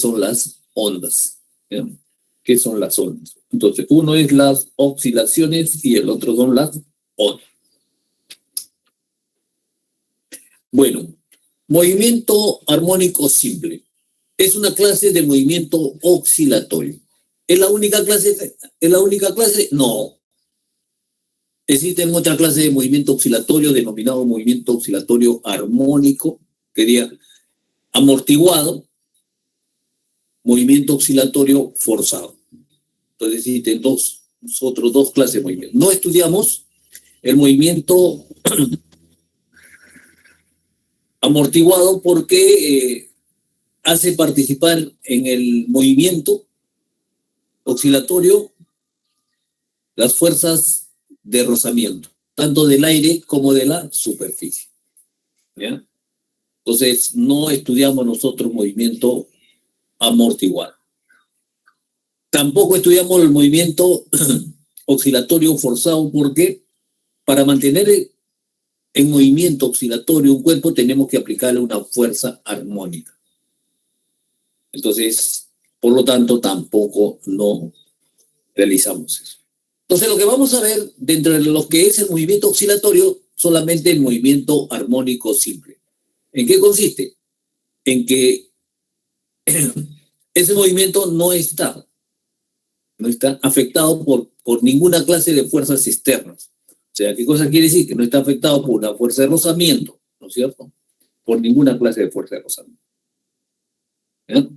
son las ondas. ¿Ya? ¿Qué son las ondas? Entonces, uno es las oscilaciones y el otro son las ondas. Bueno, movimiento armónico simple. Es una clase de movimiento oscilatorio. ¿Es la única clase? ¿Es la única clase? No. Existe otra clase de movimiento oscilatorio denominado movimiento oscilatorio armónico, que sería amortiguado, movimiento oscilatorio forzado. Entonces existen otros dos clases de movimiento. No estudiamos el movimiento amortiguado porque hace participar en el movimiento oscilatorio las fuerzas de rozamiento, tanto del aire como de la superficie. ¿Ya? Entonces, no estudiamos nosotros movimiento amortiguado. Tampoco estudiamos el movimiento oscilatorio forzado porque para mantener en movimiento oscilatorio un cuerpo tenemos que aplicarle una fuerza armónica. Entonces, por lo tanto, tampoco no realizamos eso. Entonces, lo que vamos a ver dentro de lo que es el movimiento oscilatorio, solamente el movimiento armónico simple. ¿En qué consiste? En que ese movimiento no está afectado por ninguna clase de fuerzas externas. O sea, ¿qué cosa quiere decir? Que no está afectado por una fuerza de rozamiento, ¿no es cierto? Por ninguna clase de fuerza de rozamiento. ¿Ya?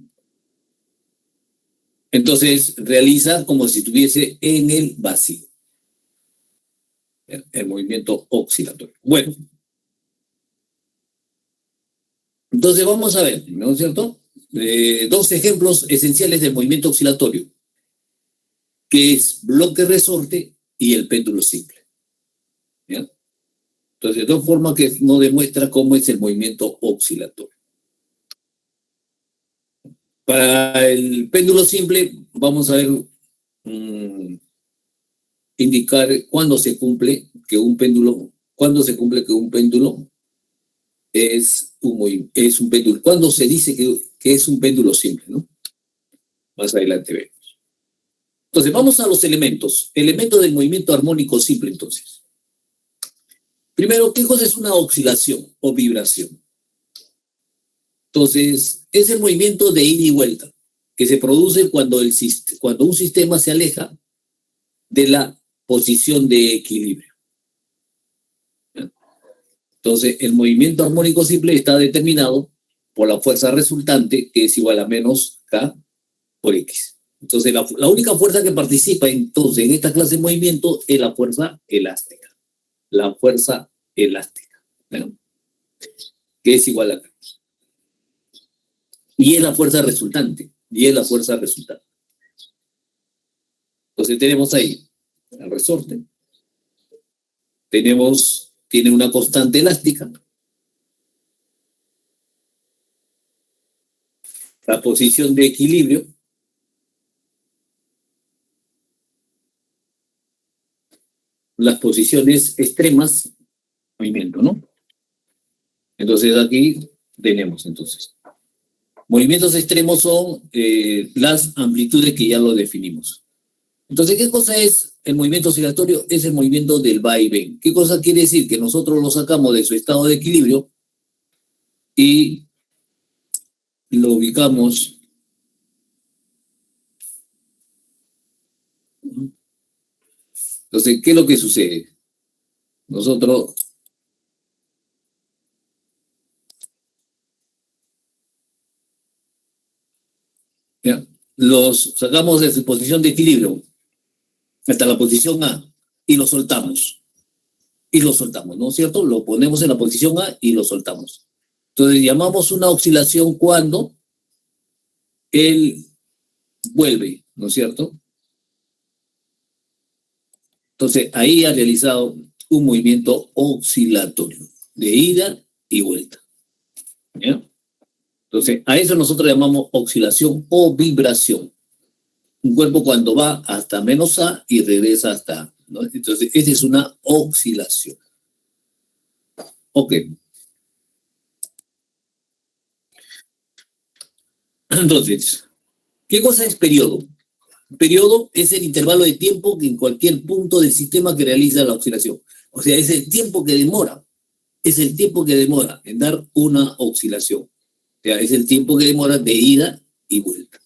Entonces, realiza como si estuviese en el vacío. El movimiento oscilatorio. Bueno. Entonces, vamos a ver, ¿no es cierto? Dos ejemplos esenciales del movimiento oscilatorio, que es bloque resorte y el péndulo simple. ¿Ya? Entonces, de dos formas que nos demuestra cómo es el movimiento oscilatorio. Para el péndulo simple, vamos a ver, indicar cuándo se cumple que un péndulo es un péndulo. ¿Cuándo se dice que es un péndulo simple, ¿no? Más adelante vemos. Entonces, vamos a los elementos. Elementos del movimiento armónico simple, entonces. Primero, ¿qué cosa es una oscilación o vibración? Entonces, es el movimiento de ida y vuelta que se produce cuando un sistema se aleja de la posición de equilibrio. Entonces, el movimiento armónico simple está determinado por la fuerza resultante, que es igual a menos K por X. Entonces, la única fuerza que participa entonces en esta clase de movimiento es la fuerza elástica. La fuerza elástica, ¿no? Que es igual a K. Y es la fuerza resultante. Entonces tenemos ahí el resorte. Tiene una constante elástica. La posición de equilibrio. Las posiciones extremas, movimiento, ¿no? Entonces aquí tenemos, entonces. Movimientos extremos son las amplitudes que ya lo definimos. Entonces, ¿qué cosa es el movimiento oscilatorio? Es el movimiento del vaivén. ¿Qué cosa quiere decir? Que nosotros lo sacamos de su estado de equilibrio y lo ubicamos. Entonces, ¿qué es lo que sucede? Nosotros los sacamos de su posición de equilibrio hasta la posición A y lo soltamos. ¿No es cierto? Lo ponemos en la posición A y lo soltamos. Entonces llamamos una oscilación cuando él vuelve, ¿no es cierto? Entonces ahí ha realizado un movimiento oscilatorio de ida y vuelta. ¿Ya? Entonces a eso nosotros llamamos oscilación o vibración. Un cuerpo cuando va hasta menos A y regresa hasta A, ¿no? Entonces esa es una oscilación. Ok. Entonces, ¿qué cosa es periodo? Periodo es el intervalo de tiempo en cualquier punto del sistema que realiza la oscilación. O sea, es el tiempo que demora. Es el tiempo que demora en dar una oscilación. O sea, es el tiempo que demora de ida y vuelta.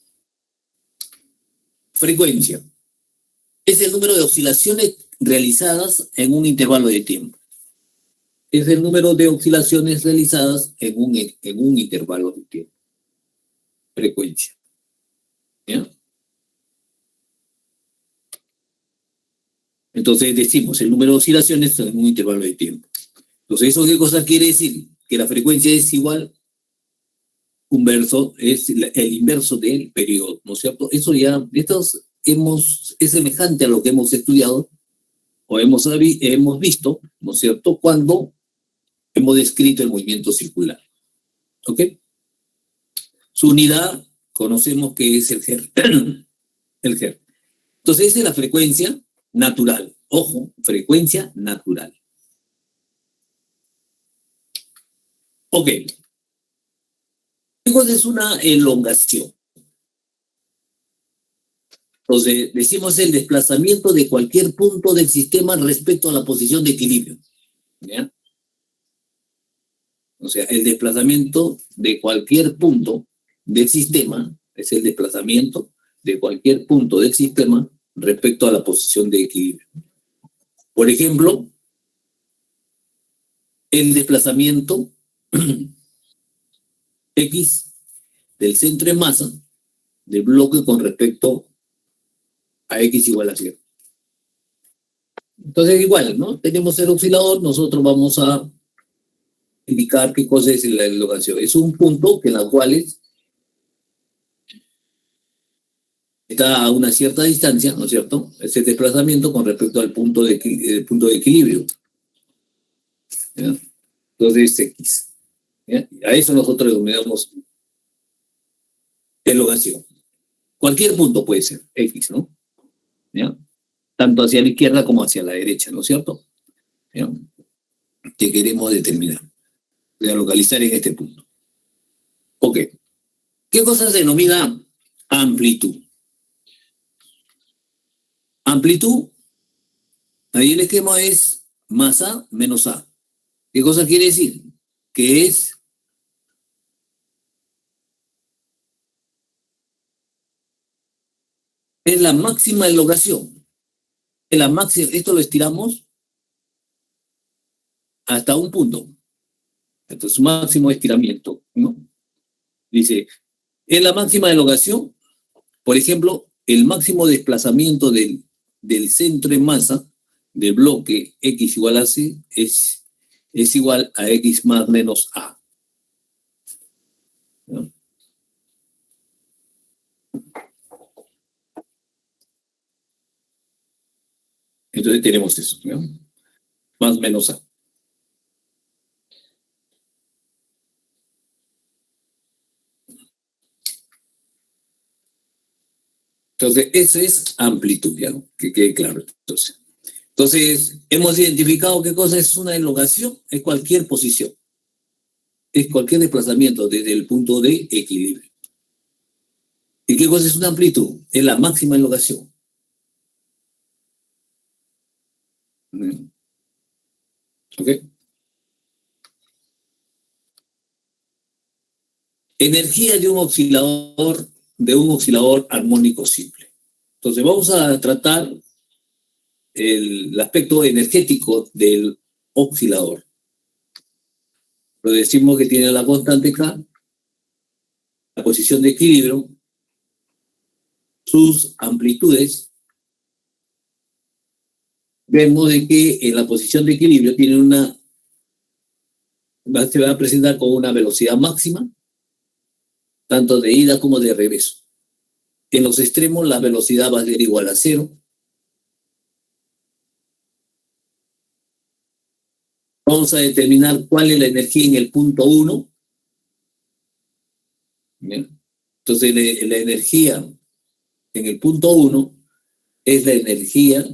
Frecuencia. Es el número de oscilaciones realizadas en un intervalo de tiempo. Es el número de oscilaciones realizadas en un intervalo de tiempo. Frecuencia. ¿Ya? Entonces decimos el número de oscilaciones en un intervalo de tiempo. Entonces, ¿eso qué cosa quiere decir? Que la frecuencia es igual, es el inverso del periodo, ¿no es cierto? Eso ya, es semejante a lo que hemos estudiado o hemos visto, ¿no es cierto?, cuando hemos descrito el movimiento circular. ¿Ok? Su unidad conocemos que es el Hertz. El Hertz. Entonces, esa es la frecuencia natural. Ojo, frecuencia natural. Ok. ¿Qué cosa es una elongación? Entonces, decimos el desplazamiento de cualquier punto del sistema respecto a la posición de equilibrio. ¿Ya? O sea, el desplazamiento de cualquier punto del sistema es el desplazamiento de cualquier punto del sistema respecto a la posición de equilibrio. Por ejemplo, el desplazamiento X del centro de masa del bloque con respecto a X igual a 0. Entonces, igual, ¿no? Tenemos el oscilador, nosotros vamos a indicar qué cosa es la elongación. Es un punto en la cual está a una cierta distancia, ¿no es cierto? Es el desplazamiento con respecto al punto de equilibrio. ¿Ya? Entonces, X. ¿Ya? A eso nosotros denominamos elongación. Cualquier punto puede ser X, ¿no? ¿Ya? Tanto hacia la izquierda como hacia la derecha, ¿no es cierto? ¿Ya? Que queremos determinar, localizar en este punto. Ok. ¿Qué cosa se denomina amplitud? Amplitud, ahí el esquema es más A menos A. ¿Qué cosa quiere decir? Que es la máxima elongación. Esto lo estiramos hasta un punto. Entonces, máximo estiramiento, ¿no? Dice, es la máxima elongación, por ejemplo, el máximo desplazamiento del centro en masa del bloque X igual a C es igual a X más menos A. ¿No? Entonces tenemos eso, ¿no? Más menos A. Entonces, eso es amplitud, ¿ya? Que quede claro. Entonces, hemos identificado qué cosa es una elongación, es cualquier posición, es cualquier desplazamiento desde el punto de equilibrio. ¿Y qué cosa es una amplitud? Es la máxima elongación. ¿Ok? Energía de un oscilador armónico simple. Entonces, vamos a tratar el aspecto energético del oscilador. Lo decimos que tiene la constante K, la posición de equilibrio, sus amplitudes. Vemos de que en la posición de equilibrio se va a presentar con una velocidad máxima, tanto de ida como de regreso. En los extremos la velocidad va a ser igual a 0. Vamos a determinar cuál es la energía en el punto 1. Entonces, la energía en el punto 1 es la energía.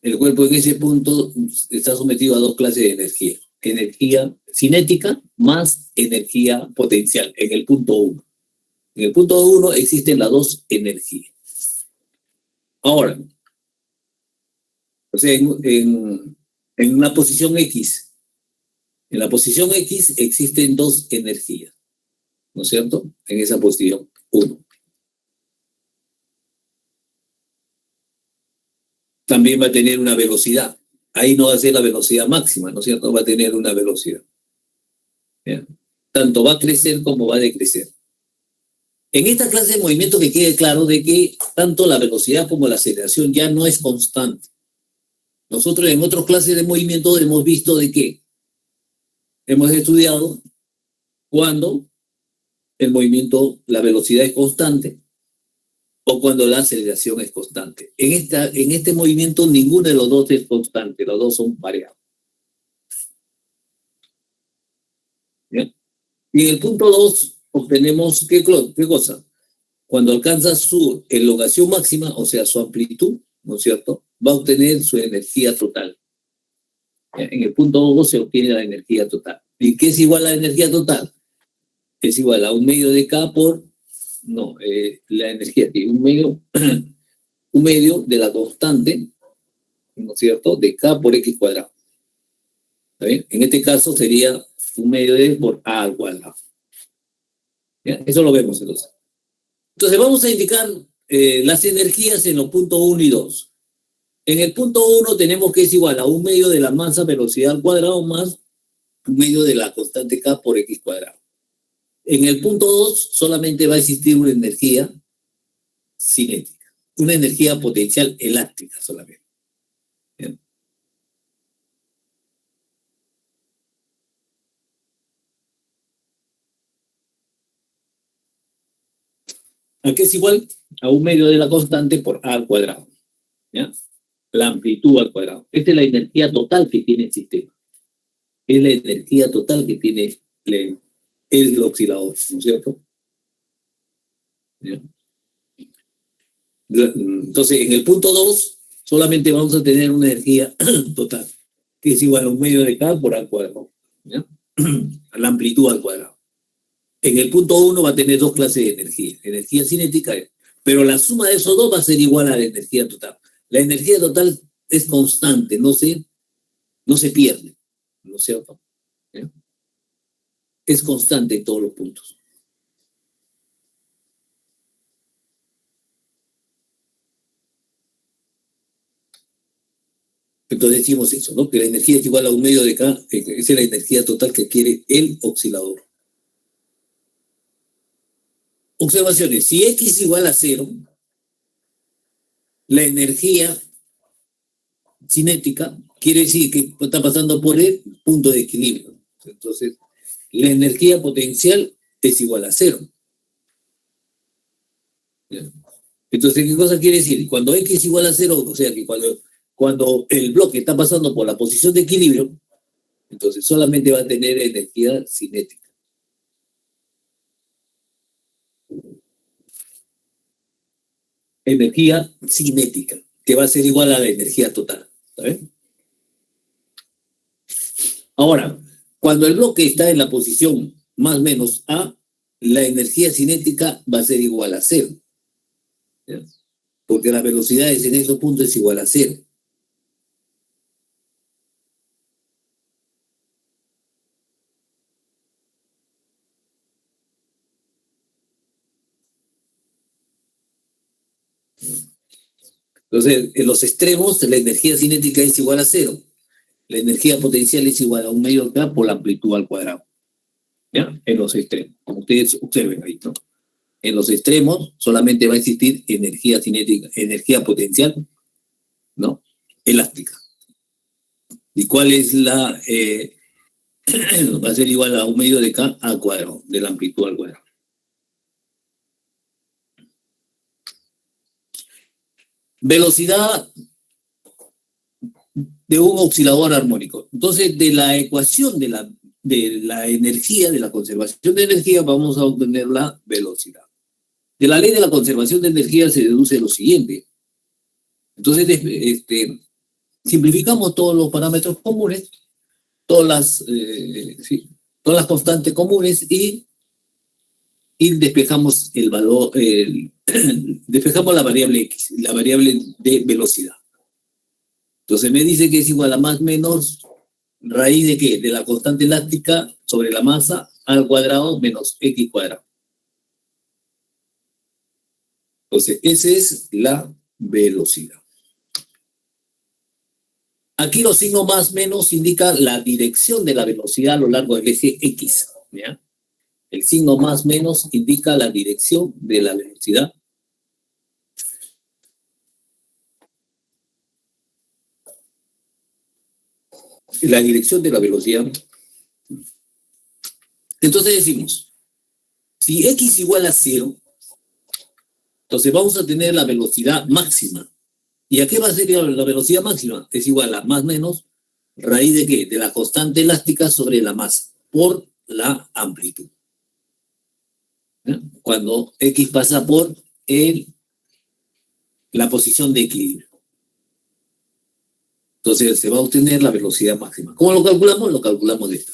El cuerpo en ese punto está sometido a dos clases de energía. Energía cinética más energía potencial en el punto 1. En el punto 1 existen las dos energías. Ahora, o sea, en una posición X, en la posición X existen dos energías, ¿no es cierto? En esa posición 1. También va a tener una velocidad. Ahí no va a ser la velocidad máxima, ¿no es cierto? Va a tener una velocidad. ¿Ya? Tanto va a crecer como va a decrecer. En esta clase de movimiento que quede claro de que tanto la velocidad como la aceleración ya no es constante. Nosotros en otras clases de movimiento hemos visto de que hemos estudiado cuando el movimiento, la velocidad es constante o cuando la aceleración es constante. En este movimiento ninguno de los dos es constante, los dos son variables. ¿Bien? Y en el punto 2 obtenemos, ¿qué cosa? Cuando alcanza su elongación máxima, o sea, su amplitud, ¿no es cierto?, va a obtener su energía total. En el punto 2 se obtiene la energía total. ¿Y qué es igual a la energía total? Es igual a 1/2 de K por, la energía, que un medio de la constante, ¿no es cierto?, de K por X cuadrado. ¿Está bien? En este caso sería 1/2 de por A al cuadrado. ¿Ya? Eso lo vemos entonces. Entonces vamos a indicar las energías en los puntos 1 y 2. En el punto 1 tenemos que es igual a 1/2 de la masa velocidad al cuadrado más 1/2 de la constante K por X cuadrado. En el punto 2 solamente va a existir una energía cinética, una energía potencial elástica solamente. ¿Bien? ¿A qué es igual? A 1/2 de la constante por A al cuadrado. ¿Ya? La amplitud al cuadrado. Esta es la energía total que tiene el sistema. Es la energía total que tiene el oscilador, ¿no es cierto? ¿Ya? Entonces, en el punto 2 solamente vamos a tener una energía total, que es igual a 1/2 de K por A al cuadrado. ¿Ya? A la amplitud al cuadrado. En el punto 1 va a tener dos clases de energía cinética, pero la suma de esos dos va a ser igual a la energía total. La energía total es constante, no se pierde, ¿no es cierto? ¿Ya? Es constante en todos los puntos. Entonces decimos eso, ¿no? Que la energía es igual a 1/2 de K, esa es la energía total que adquiere el oscilador. Observaciones. Si X es igual a 0, la energía cinética quiere decir que está pasando por el punto de equilibrio. Entonces, la energía potencial es igual a 0. ¿Ya? Entonces, ¿qué cosa quiere decir? Cuando X es igual a 0, o sea que cuando el bloque está pasando por la posición de equilibrio, entonces solamente va a tener energía cinética. Energía cinética, que va a ser igual a la energía total. ¿Sabes? Ahora, cuando el bloque está en la posición más o menos A, la energía cinética va a ser igual a 0. ¿Ya? Porque las velocidades en esos puntos es igual a 0. Entonces, en los extremos, la energía cinética es igual a 0. La energía potencial es igual a 1/2 K por la amplitud al cuadrado. ¿Ya? En los extremos, como ustedes observen ahí, ¿no? En los extremos solamente va a existir energía cinética, energía potencial, ¿no? Elástica. ¿Y cuál es la...? Va a ser igual a 1/2 de K al cuadrado, de la amplitud al cuadrado. Velocidad de un oscilador armónico. Entonces, de la ecuación de la energía, de la conservación de energía, vamos a obtener la velocidad. De la ley de la conservación de energía se deduce lo siguiente. Entonces, simplificamos todos los parámetros comunes, todas las constantes comunes y y despejamos el valor, despejamos la variable X, la variable de velocidad. Entonces me dice que es igual a más menos raíz de ¿qué? De la constante elástica sobre la masa al cuadrado menos X cuadrado. Entonces, esa es la velocidad. Aquí los signos más menos indican la dirección de la velocidad a lo largo del eje X. ¿Ya? El signo más menos indica la dirección de la velocidad. La dirección de la velocidad. Entonces decimos, si X igual a 0, entonces vamos a tener la velocidad máxima. ¿Y a qué va a ser la velocidad máxima? Es igual a más menos raíz de ¿qué? De la constante elástica sobre la masa por la amplitud. ¿Ya? Cuando X pasa por la posición de equilibrio. Entonces se va a obtener la velocidad máxima. ¿Cómo lo calculamos? Lo calculamos de esta.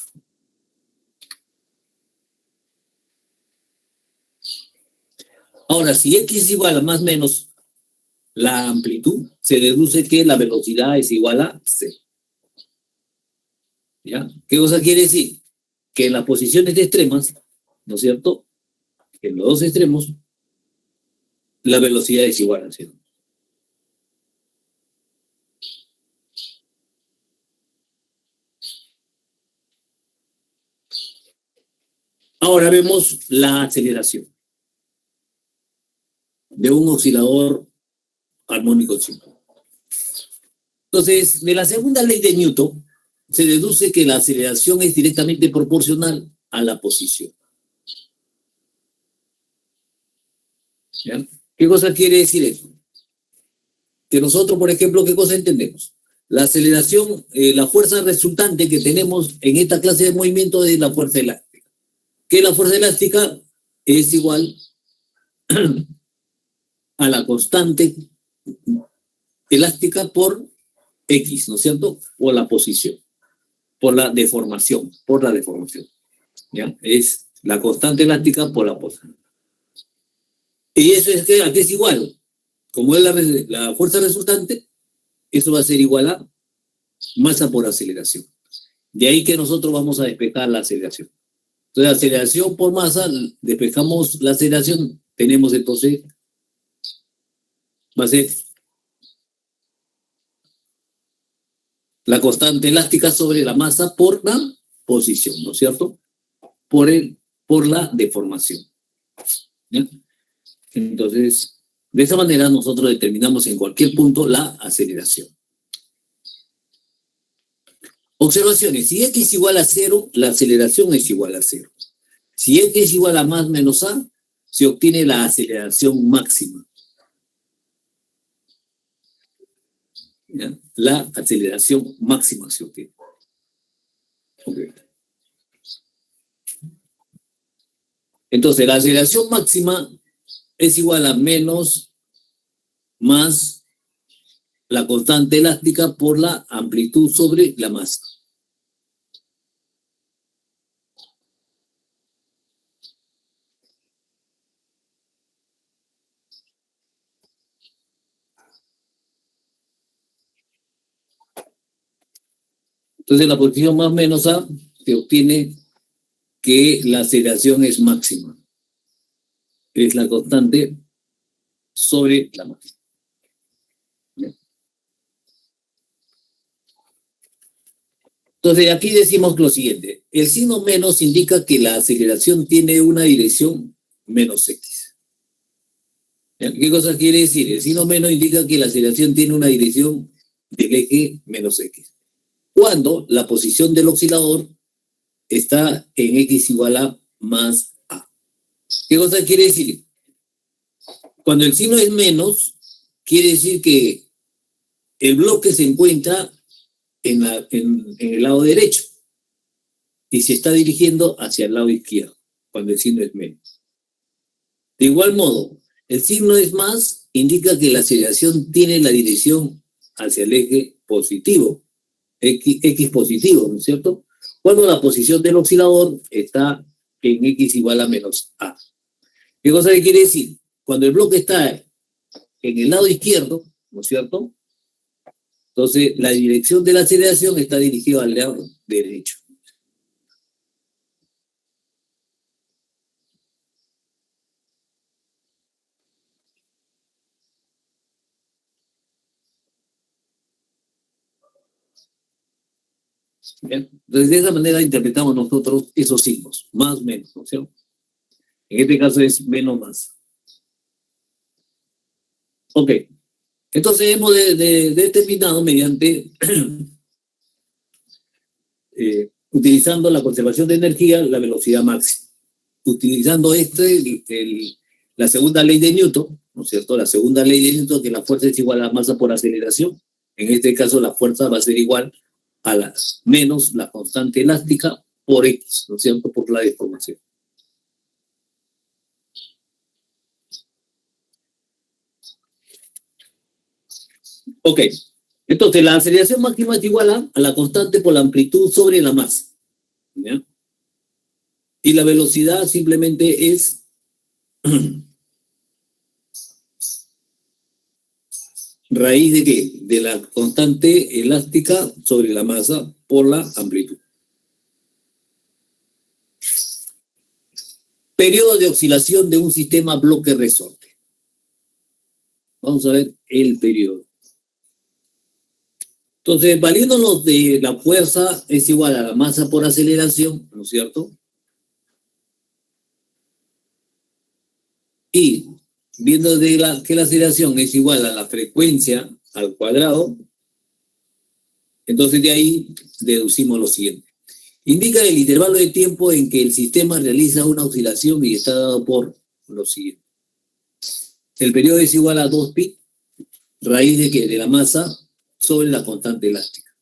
Ahora, si X es igual a más menos la amplitud, se deduce que la velocidad es igual a C. ¿Ya? ¿Qué cosa quiere decir? Que en las posiciones extremas, ¿no es cierto? En los dos extremos, la velocidad es igual a 0. Ahora vemos la aceleración de un oscilador armónico simple. Entonces, de la segunda ley de Newton, se deduce que la aceleración es directamente proporcional a la posición. ¿Ya? ¿Qué cosa quiere decir eso? Que nosotros, por ejemplo, ¿qué cosa entendemos? La aceleración, la fuerza resultante que tenemos en esta clase de movimiento es la fuerza elástica. Que la fuerza elástica es igual a la constante elástica por X, ¿no es cierto? O la posición, por la deformación, ¿ya? Es la constante elástica por la posición. Y eso es que aquí es igual. Como es la fuerza resultante, eso va a ser igual a masa por aceleración. De ahí que nosotros vamos a despejar la aceleración. Entonces, aceleración por masa, despejamos la aceleración, tenemos entonces, va a ser la constante elástica sobre la masa por la posición, ¿no es cierto? Por la deformación. ¿Ya? Entonces, de esa manera nosotros determinamos en cualquier punto la aceleración. Observaciones. Si X es igual a 0, la aceleración es igual a 0. Si X es igual a más menos A, se obtiene la aceleración máxima. ¿Ya? La aceleración máxima se obtiene. Okay. Entonces, la aceleración máxima es igual a menos más la constante elástica por la amplitud sobre la masa. Entonces, en la posición más menos A se obtiene que la aceleración es máxima. Es la constante sobre la masa. Entonces, aquí decimos lo siguiente. El signo menos indica que la aceleración tiene una dirección menos X. ¿Qué cosa quiere decir? El signo menos indica que la aceleración tiene una dirección del eje menos X. Cuando la posición del oscilador está en X igual a más A. ¿Qué cosa quiere decir? Cuando el signo es menos, quiere decir que el bloque se encuentra en el lado derecho y se está dirigiendo hacia el lado izquierdo, cuando el signo es menos. De igual modo, el signo es más, indica que la aceleración tiene la dirección hacia el eje positivo, X positivo, ¿no es cierto? Cuando la posición del oscilador está en X igual a menos A. ¿Qué cosa que quiere decir? Cuando el bloque está en el lado izquierdo, ¿no es cierto? Entonces, la dirección de la aceleración está dirigida al lado derecho. ¿Bien? Entonces, de esa manera interpretamos nosotros esos signos, más o menos, ¿no es cierto? En este caso es menos más. Ok. Entonces, hemos determinado mediante, utilizando la conservación de energía, la velocidad máxima. Utilizando la segunda ley de Newton, ¿no es cierto? La segunda ley de Newton, que la fuerza es igual a la masa por aceleración. En este caso, la fuerza va a ser igual a menos la constante elástica por X, ¿no es cierto? Por la deformación. Ok. Entonces, la aceleración máxima es igual a la constante por la amplitud sobre la masa. ¿Ya? Y la velocidad simplemente es raíz de qué? De la constante elástica sobre la masa por la amplitud. Periodo de oscilación de un sistema bloque-resorte. Vamos a ver el periodo. Entonces, valiéndonos de la fuerza es igual a la masa por aceleración, ¿no es cierto? Y viendo que la aceleración es igual a la frecuencia al cuadrado, entonces de ahí deducimos lo siguiente. Indica el intervalo de tiempo en que el sistema realiza una oscilación y está dado por lo siguiente. El periodo es igual a 2pi, raíz de que de la masa sobre la constante elástica.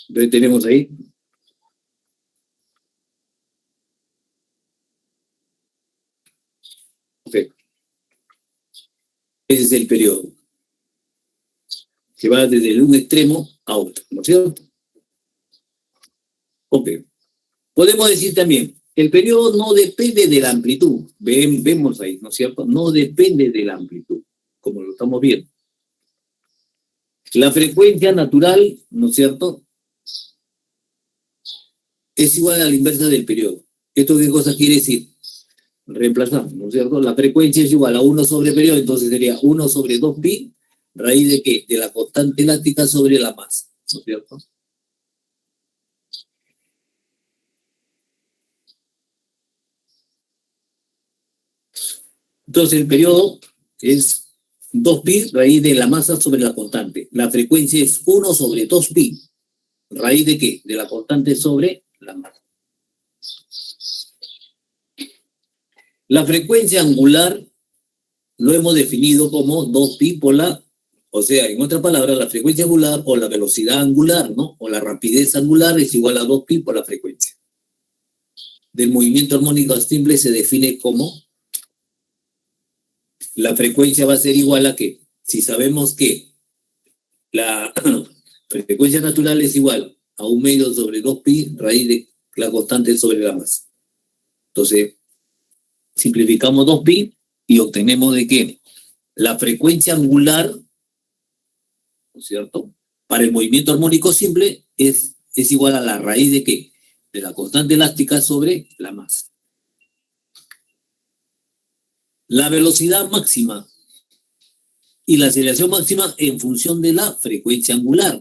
Entonces tenemos ahí. Okay. Ese es el periodo, que va desde un extremo a otro, ¿no es cierto? Ok. Podemos decir también, el periodo no depende de la amplitud. Vemos ahí, ¿no es cierto? No depende de la amplitud, como lo estamos viendo. La frecuencia natural, ¿no es cierto?, es igual a la inversa del periodo. ¿Esto qué cosa quiere decir? Reemplazamos, ¿no es cierto? La frecuencia es igual a 1 sobre periodo, entonces sería 1 sobre 2pi, raíz de qué? De la constante elástica sobre la masa, ¿no es cierto? Entonces el periodo es 2pi, raíz de la masa sobre la constante. La frecuencia es 1 sobre 2pi, raíz de qué? De la constante sobre la masa. La frecuencia angular lo hemos definido como 2pi por la, o sea, en otras palabras, la frecuencia angular o la velocidad angular, ¿no? O la rapidez angular es igual a 2pi por la frecuencia. Del movimiento armónico simple se define como la frecuencia va a ser igual a que, si sabemos que la frecuencia natural es igual a 1 medio sobre 2pi raíz de la constante sobre la masa. Entonces, simplificamos 2pi y obtenemos de que la frecuencia angular, ¿no es cierto?, para el movimiento armónico simple es igual a la raíz de qué? De la constante elástica sobre la masa. La velocidad máxima y la aceleración máxima en función de la frecuencia angular.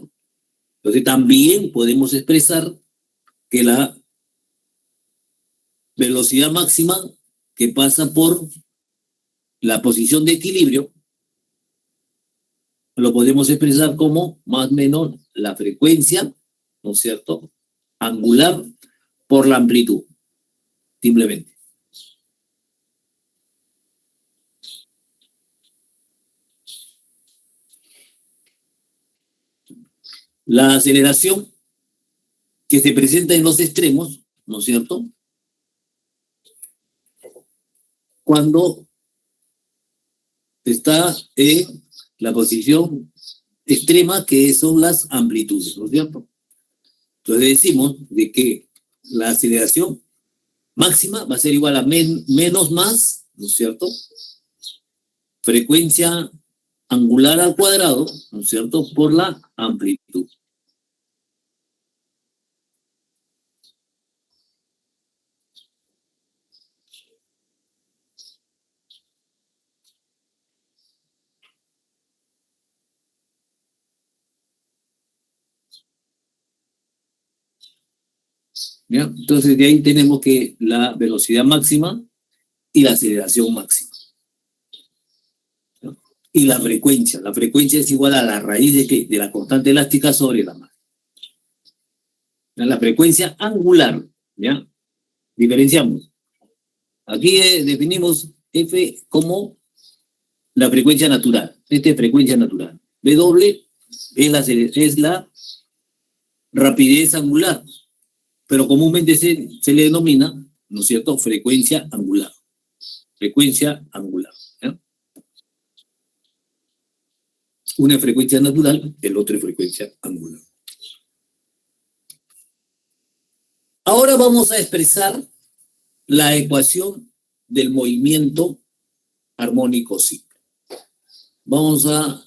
Entonces también podemos expresar que la velocidad máxima que pasa por la posición de equilibrio lo podemos expresar como más o menos la frecuencia, ¿no es cierto?, angular por la amplitud, simplemente. La aceleración que se presenta en los extremos, ¿no es cierto? Cuando está en la posición extrema, que son las amplitudes, ¿no es cierto? Entonces decimos de que la aceleración máxima va a ser igual a menos más, ¿no es cierto? Frecuencia angular al cuadrado, ¿no es cierto? Por la amplitud. ¿Ya? Entonces de ahí tenemos que la velocidad máxima y la aceleración máxima. ¿No? Y la frecuencia es igual a la raíz de ¿qué? De la constante elástica sobre la masa. La frecuencia angular, ¿ya? Diferenciamos. Aquí definimos F como la frecuencia natural. Esta es frecuencia natural. W es la rapidez angular, pero comúnmente se le denomina, ¿no es cierto?, frecuencia angular. Frecuencia angular. ¿Ya? Una es frecuencia natural, el otro es frecuencia angular. Ahora vamos a expresar la ecuación del movimiento armónico simple. Vamos a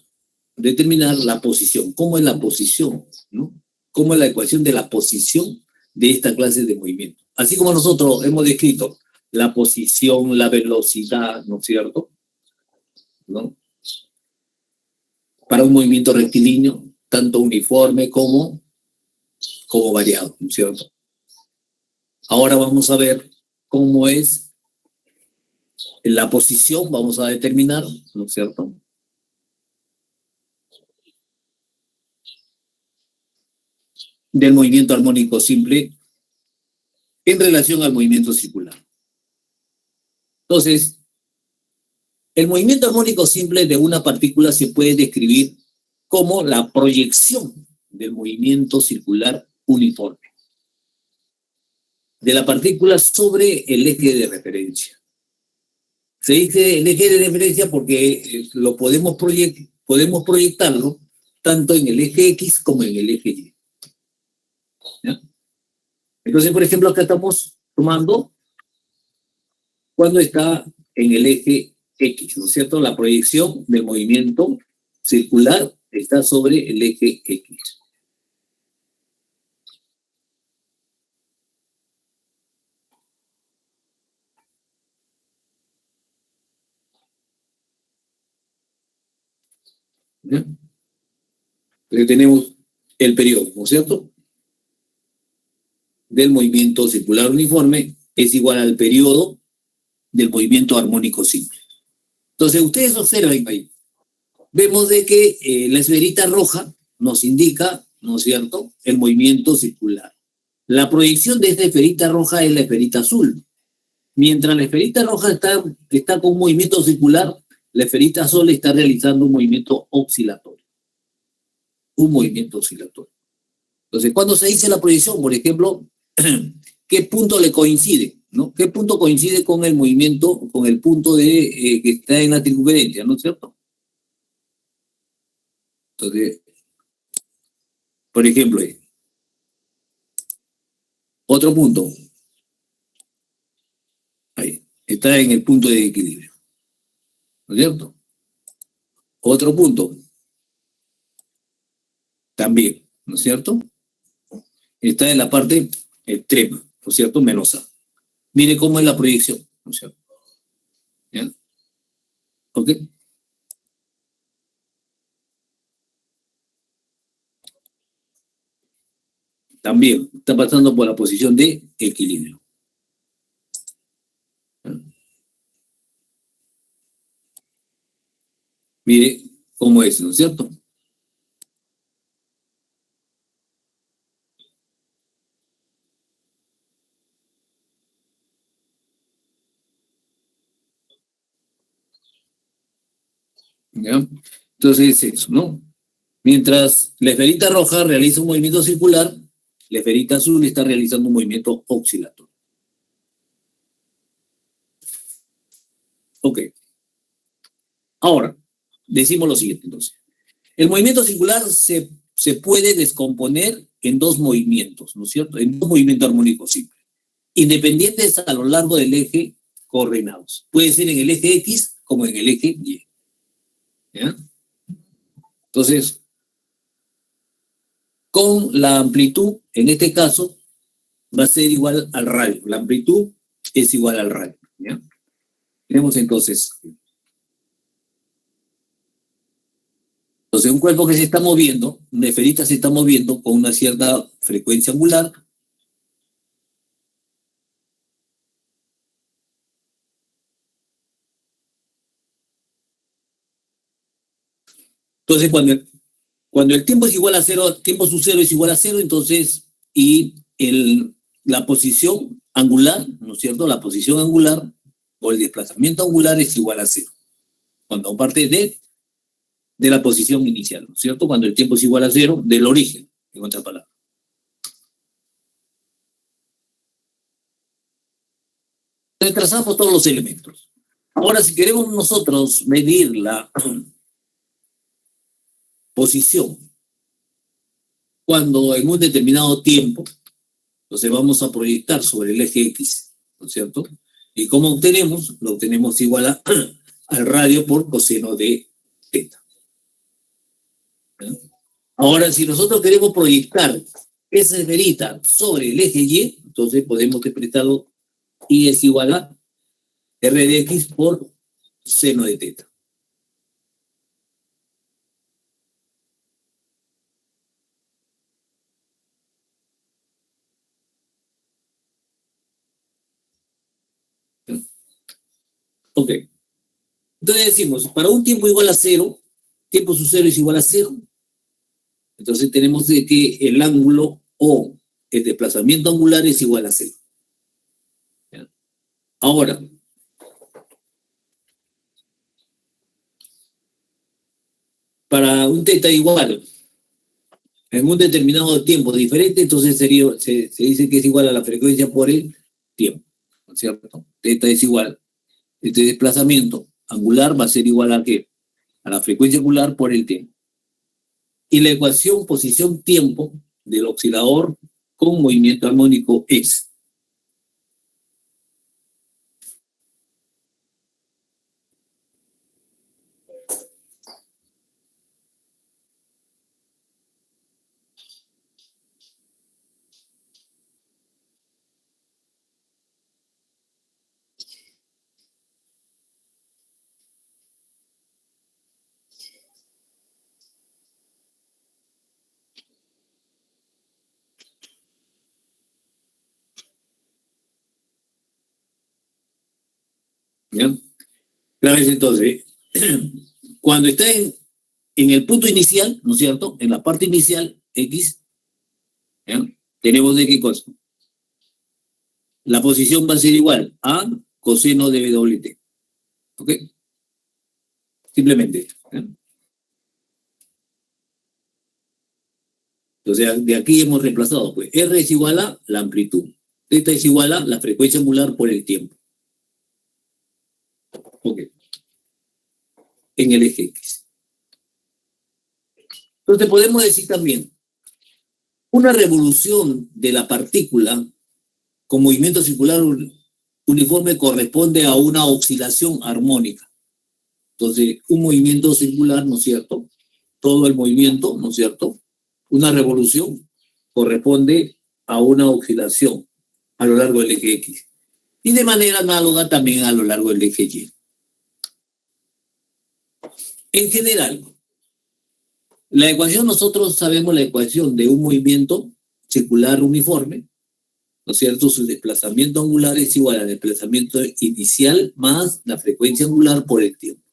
determinar la posición. ¿Cómo es la posición? ¿No? ¿Cómo es la ecuación de la posición de esta clase de movimiento? Así como nosotros hemos descrito la posición, la velocidad, ¿no es cierto? ¿No? Para un movimiento rectilíneo, tanto uniforme como variado, ¿no es cierto? Ahora vamos a ver cómo es la posición, vamos a determinar, ¿no es cierto?, del movimiento armónico simple en relación al movimiento circular. Entonces, el movimiento armónico simple de una partícula se puede describir como la proyección del movimiento circular uniforme de la partícula sobre el eje de referencia. Se dice el eje de referencia porque lo podemos proyectarlo tanto en el eje X como en el eje Y. ¿Ya? Entonces, por ejemplo, acá estamos tomando cuando está en el eje X, ¿no es cierto? La proyección del movimiento circular está sobre el eje X. ¿Ya? Entonces tenemos el periodo, ¿no es cierto?, del movimiento circular uniforme es igual al periodo del movimiento armónico simple. Entonces, ustedes observen ahí, vemos de que la esferita roja nos indica, ¿no es cierto?, el movimiento circular. La proyección de esta esferita roja es la esferita azul. Mientras la esferita roja está con un movimiento circular, la esferita azul está realizando un movimiento oscilatorio. Un movimiento oscilatorio. Entonces, cuando se dice la proyección, por ejemplo, ¿qué punto le coincide? ¿No? ¿Qué punto coincide con el movimiento, con el punto que está en la circunferencia, ¿no es cierto? Entonces, por ejemplo, otro punto, ahí, está en el punto de equilibrio, ¿no es cierto? Otro punto, también, ¿no es cierto? Está en la parte extrema, ¿no es cierto? Menos A. Mire cómo es la proyección, ¿no es cierto? ¿Ya? ¿Ok? También está pasando por la posición de equilibrio. ¿Ya? Mire cómo es, ¿no es cierto? ¿Ya? Entonces es eso, ¿no? Mientras la esferita roja realiza un movimiento circular, la esferita azul está realizando un movimiento oscilatorio. Ok. Ahora, decimos lo siguiente entonces. El movimiento circular se puede descomponer en dos movimientos, ¿no es cierto? En dos movimientos armónicos simples, independientes a lo largo del eje coordenados. Puede ser en el eje X como en el eje Y. ¿Ya? Entonces, con la amplitud, en este caso, va a ser igual al radio. La amplitud es igual al radio. ¿Ya? Tenemos entonces un cuerpo que se está moviendo, una esferita se está moviendo con una cierta frecuencia angular. Entonces, cuando el tiempo es igual a cero, tiempo sub cero es igual a cero, entonces, y la posición angular, ¿no es cierto? La posición angular o el desplazamiento angular es igual a cero. Cuando parte de la posición inicial, ¿no es cierto? Cuando el tiempo es igual a cero, del origen, en otras palabras. Entonces, trazamos todos los elementos. Ahora, si queremos nosotros medir la posición cuando en un determinado tiempo, entonces vamos a proyectar sobre el eje X, ¿no es cierto? ¿Y cómo obtenemos? Lo obtenemos igual al radio por coseno de teta. ¿Ya? Ahora, si nosotros queremos proyectar esa esferita sobre el eje Y, entonces podemos interpretarlo Y es igual a R de X por seno de teta. Ok. Entonces decimos, para un tiempo igual a cero, tiempo sub cero es igual a cero. Entonces tenemos que el ángulo o el desplazamiento angular es igual a cero. ¿Ya? Ahora, para un teta igual, en un determinado tiempo diferente, entonces se dice que es igual a la frecuencia por el tiempo, ¿no es cierto? Teta es igual, este desplazamiento angular va a ser igual a ¿qué? A la frecuencia angular por el tiempo. Y la ecuación posición-tiempo del oscilador con movimiento armónico es. ¿Ya? Entonces, cuando está en el punto inicial, ¿no es cierto? En la parte inicial, X, ¿ya? Tenemos de qué cosa. La posición va a ser igual a coseno de WT. ¿Ok? Simplemente. ¿Ya? Entonces, de aquí hemos reemplazado, pues, R es igual a la amplitud. Θ es igual a la frecuencia angular por el tiempo. Ok. En el eje X. Entonces, podemos decir también, una revolución de la partícula con movimiento circular uniforme corresponde a una oscilación armónica. Entonces, un movimiento circular, ¿no es cierto? Todo el movimiento, ¿no es cierto? Una revolución corresponde a una oscilación a lo largo del eje X. Y de manera análoga también a lo largo del eje Y. En general, la ecuación, nosotros sabemos la ecuación de un movimiento circular uniforme, ¿no es cierto? Su desplazamiento angular es igual al desplazamiento inicial más la frecuencia angular por el tiempo.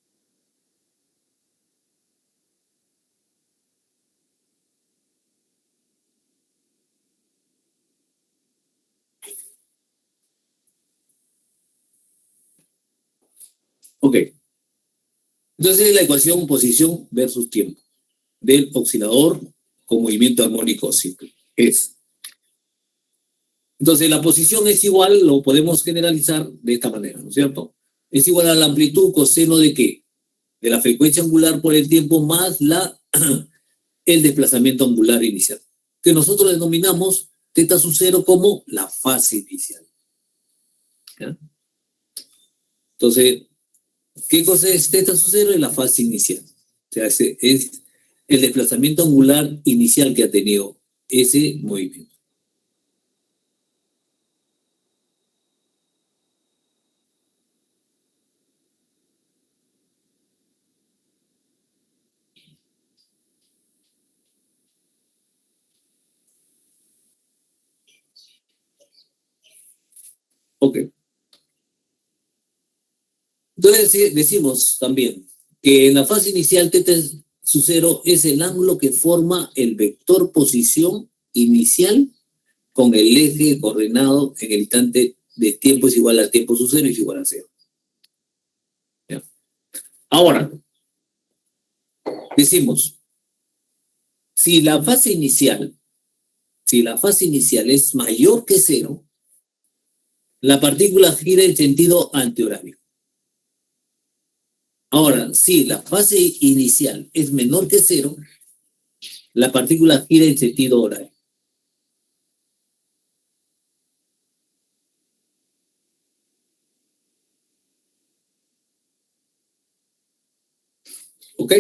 Ok. Entonces es la ecuación posición versus tiempo. del oscilador con movimiento armónico simple. Entonces, la posición es igual, lo podemos generalizar de esta manera, ¿no es cierto? Es igual a la amplitud coseno de ¿qué? De la frecuencia angular por el tiempo más el desplazamiento angular inicial, que nosotros denominamos θ sub 0 como la fase inicial. ¿Ya? Entonces, ¿qué cosa es θ sub 0? Es la fase inicial. O sea, es el desplazamiento angular inicial que ha tenido ese movimiento. Ok. Entonces decimos también que en la fase inicial θ sub 0 es el ángulo que forma el vector posición inicial con el eje coordenado en el instante de tiempo es igual al tiempo sub 0 y es igual a 0. ¿Ya? Ahora, decimos, si la fase inicial es mayor que 0, la partícula gira en sentido antihorario. Ahora, si la fase inicial es menor que 0, la partícula gira en sentido horario. ¿Ok?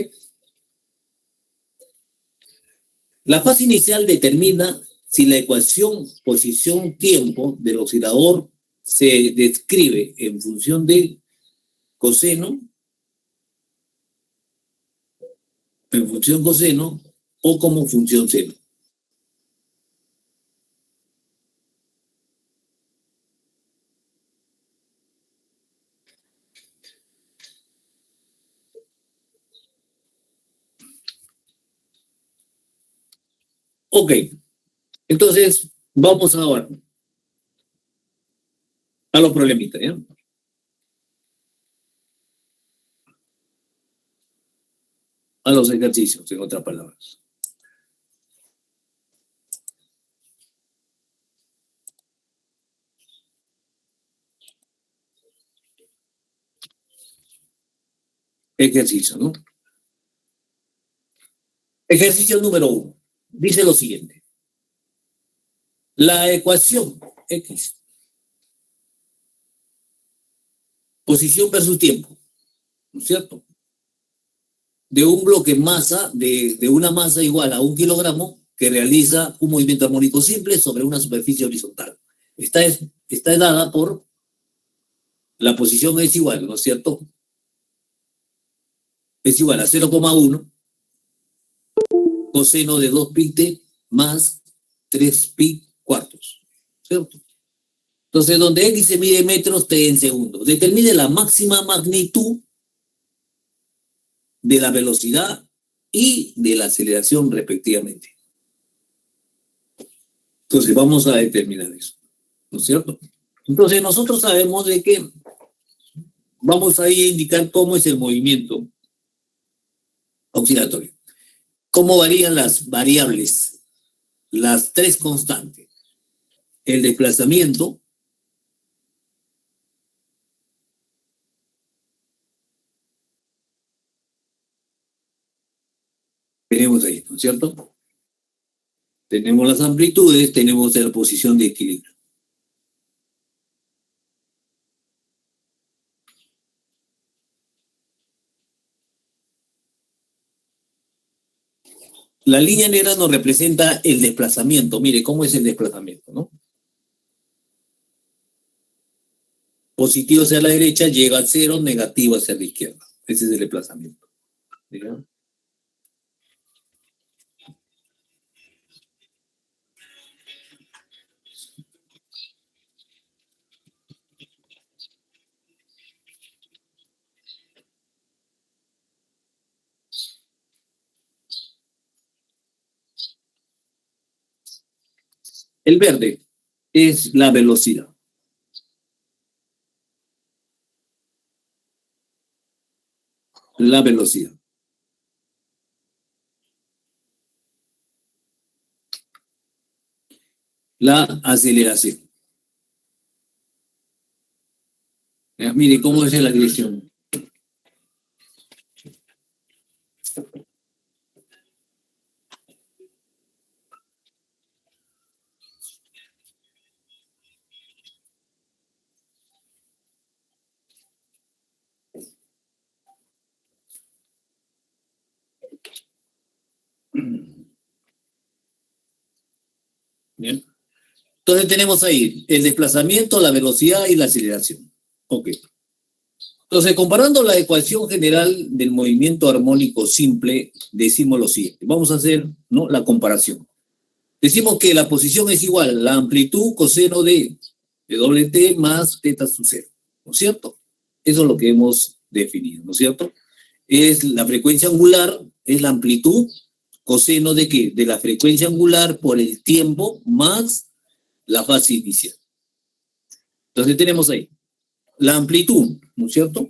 La fase inicial determina si la ecuación posición-tiempo del oscilador se describe en función de coseno, en función coseno o como función seno. Ok, entonces vamos ahora a los problemitas, ¿ya? A los ejercicios, en otras palabras. Ejercicio, ¿no? Ejercicio número 1. Dice lo siguiente. La ecuación X, posición versus tiempo, ¿no es cierto? De un bloque masa, de una masa igual a 1 kilogramo, que realiza un movimiento armónico simple sobre una superficie horizontal. Está dada por la posición es igual, ¿no es cierto? Es igual a 0,1 coseno de 2 pi t más 3 pi cuartos, ¿cierto? Entonces, donde X se mide en metros, T en segundos. Determine la máxima magnitud de la velocidad y de la aceleración respectivamente. Entonces, vamos a determinar eso, ¿no es cierto? Entonces, nosotros sabemos de que vamos a indicar cómo es el movimiento oscilatorio. ¿Cómo varían las variables? Las tres constantes. El desplazamiento, tenemos ahí, ¿no es cierto? Tenemos las amplitudes, tenemos la posición de equilibrio. La línea negra nos representa el desplazamiento. Mire, ¿cómo es el desplazamiento, no? Positivo hacia la derecha llega al 0, negativo hacia la izquierda. Ese es el desplazamiento. ¿Ya? El verde es la velocidad. La velocidad. la aceleración. ¿Ya? Mire cómo es la dirección. ¿Bien? Entonces tenemos ahí el desplazamiento, la velocidad y la aceleración. Ok. Entonces, comparando la ecuación general del movimiento armónico simple, decimos lo siguiente. Vamos a hacer, ¿no?, la comparación. Decimos que la posición es igual a la amplitud coseno de doble t más teta sub cero, ¿no es cierto? Eso es lo que hemos definido, ¿no es cierto? Es la frecuencia angular, es la amplitud coseno de ¿qué? De la frecuencia angular por el tiempo más la fase inicial. Entonces tenemos ahí la amplitud, ¿no es cierto?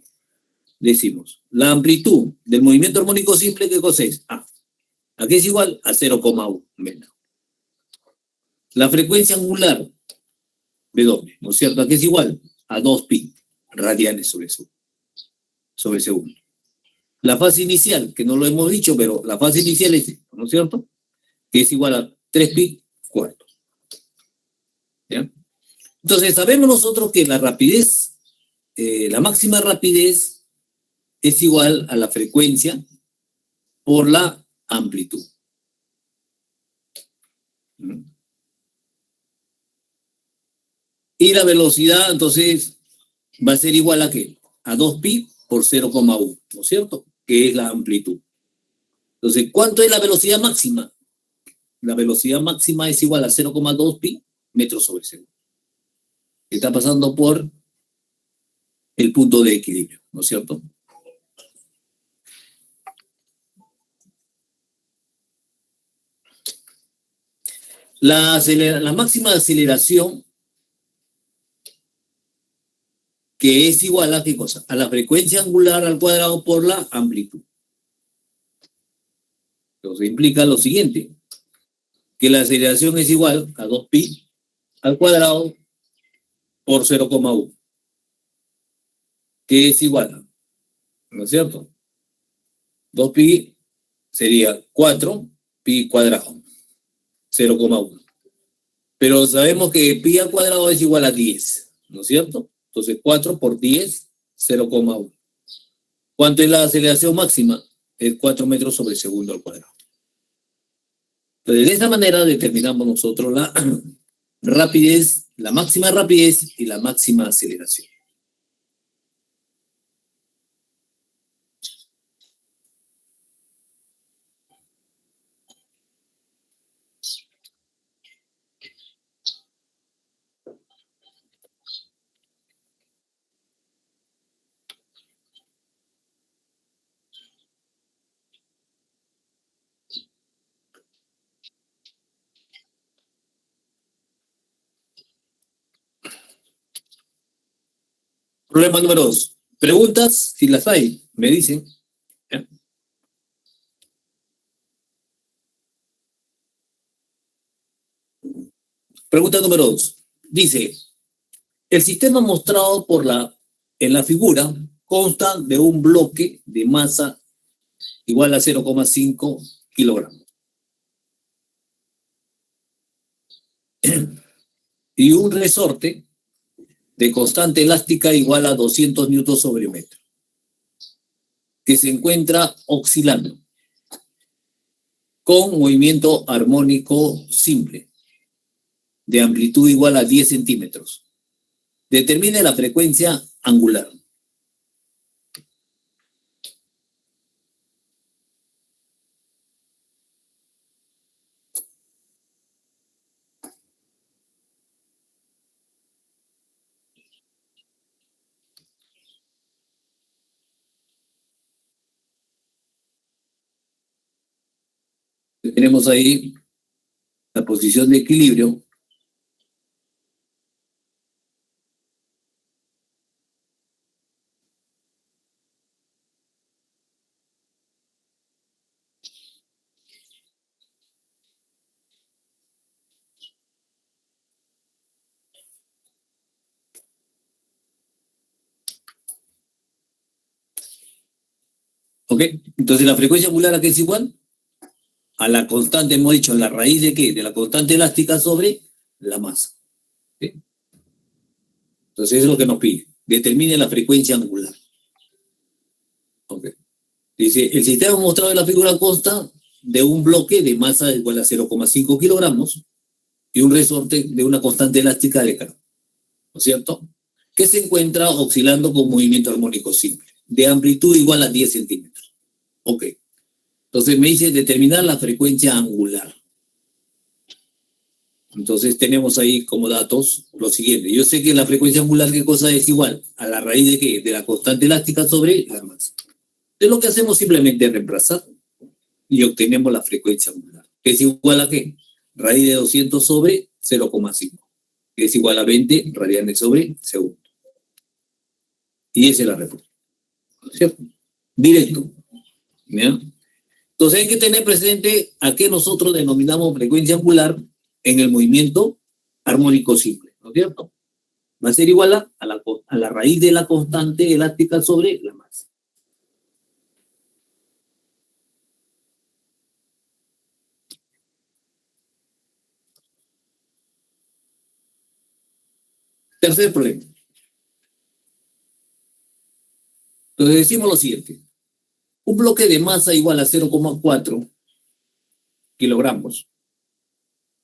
Decimos, la amplitud del movimiento armónico simple, ¿qué cosa es? A. Aquí es igual a 0,1 menos. La frecuencia angular de doble, ¿no es cierto? Aquí es igual a 2pi radianes sobre segundo. La fase inicial, que no lo hemos dicho, pero la fase inicial es esto, ¿no es cierto? Que es igual a 3pi cuartos. ¿Ya? Entonces, sabemos nosotros que la rapidez, la máxima rapidez es igual a la frecuencia por la amplitud. Y la velocidad, entonces, va a ser igual a ¿qué? A 2pi por 0,1, ¿no es cierto? Que es la amplitud. Entonces, ¿cuánto es la velocidad máxima? La velocidad máxima es igual a 0,2 pi metros sobre segundo. Está pasando por el punto de equilibrio, ¿no es cierto? La máxima aceleración, que es igual a ¿qué cosa? A la frecuencia angular al cuadrado por la amplitud. Entonces implica lo siguiente, que la aceleración es igual a 2pi al cuadrado por 0,1, que es igual a, ¿no es cierto? 2pi sería 4pi cuadrado, 0,1. Pero sabemos que pi al cuadrado es igual a 10, ¿no es cierto? Entonces 4 por 10, 0,1. ¿Cuánto es la aceleración máxima? Es 4 metros sobre segundo al cuadrado. Entonces de esta manera determinamos nosotros la rapidez, la máxima rapidez y la máxima aceleración. Problema número 2. Preguntas, si las hay, me dicen. ¿Ya? Pregunta número 2. Dice, el sistema mostrado en la figura consta de un bloque de masa igual a 0,5 kilogramos y un resorte de constante elástica igual a 200 newtons sobre metro, que se encuentra oscilando con movimiento armónico simple de amplitud igual a 10 centímetros. Determine la frecuencia angular. Tenemos ahí la posición de equilibrio. ¿Ok? Entonces la frecuencia angular ¿a qué es igual? A la constante, hemos dicho, la raíz de ¿qué? De la constante elástica sobre la masa. ¿Ok? Entonces eso es lo que nos pide. Determine la frecuencia angular. ¿Ok? Dice, el sistema mostrado en la figura consta de un bloque de masa igual a 0,5 kilogramos y un resorte de una constante elástica de carga, ¿no es cierto? Que se encuentra oscilando con movimiento armónico simple, de amplitud igual a 10 centímetros. Ok. Entonces me dice determinar la frecuencia angular. Entonces tenemos ahí como datos lo siguiente. Yo sé que la frecuencia angular, ¿qué cosa es igual? A la raíz de ¿qué? De la constante elástica sobre la masa. Entonces lo que hacemos simplemente es reemplazar y obtenemos la frecuencia angular. ¿Que es igual a qué? Raíz de 200 sobre 0,5. Que es igual a 20 radianes sobre segundo. Y esa es la respuesta. ¿Cierto? Directo. ¿Ya? Entonces hay que tener presente a qué nosotros denominamos frecuencia angular en el movimiento armónico simple, ¿no es cierto? Va a ser igual a la raíz de la constante elástica sobre la masa. Tercer problema. Entonces decimos lo siguiente. Un bloque de masa igual a 0,4 kilogramos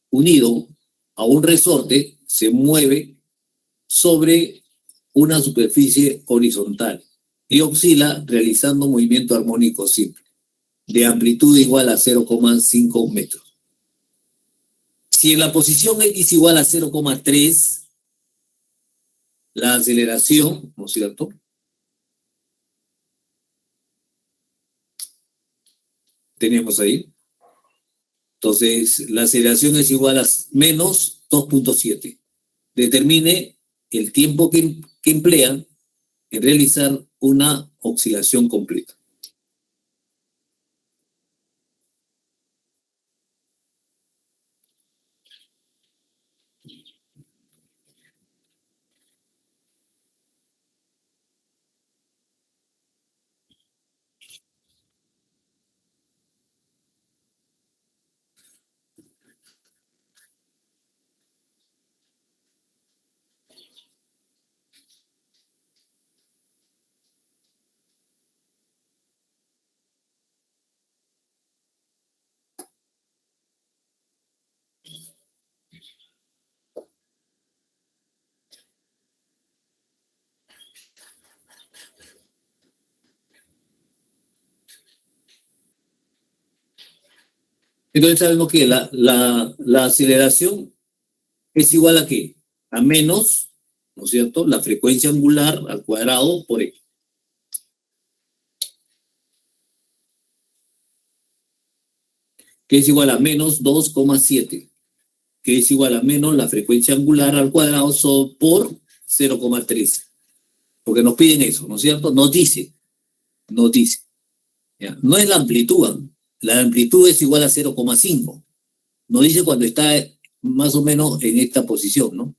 unido a un resorte se mueve sobre una superficie horizontal y oscila realizando un movimiento armónico simple de amplitud igual a 0,5 metros. Si en la posición X igual a 0,3, la aceleración, ¿no es cierto? Tenemos ahí. Entonces, la aceleración es igual a menos 2,7. Determine el tiempo que emplea en realizar una oscilación completa. Entonces sabemos que la aceleración es igual a ¿qué? A menos, ¿no es cierto?, la frecuencia angular al cuadrado por X. Que es igual a menos 2,7. Que es igual a menos la frecuencia angular al cuadrado por 0,3. Porque nos piden eso, ¿no es cierto? Nos dice. ¿Ya? No es la amplitud. La amplitud es igual a 0,5. Nos dice cuando está más o menos en esta posición, ¿no?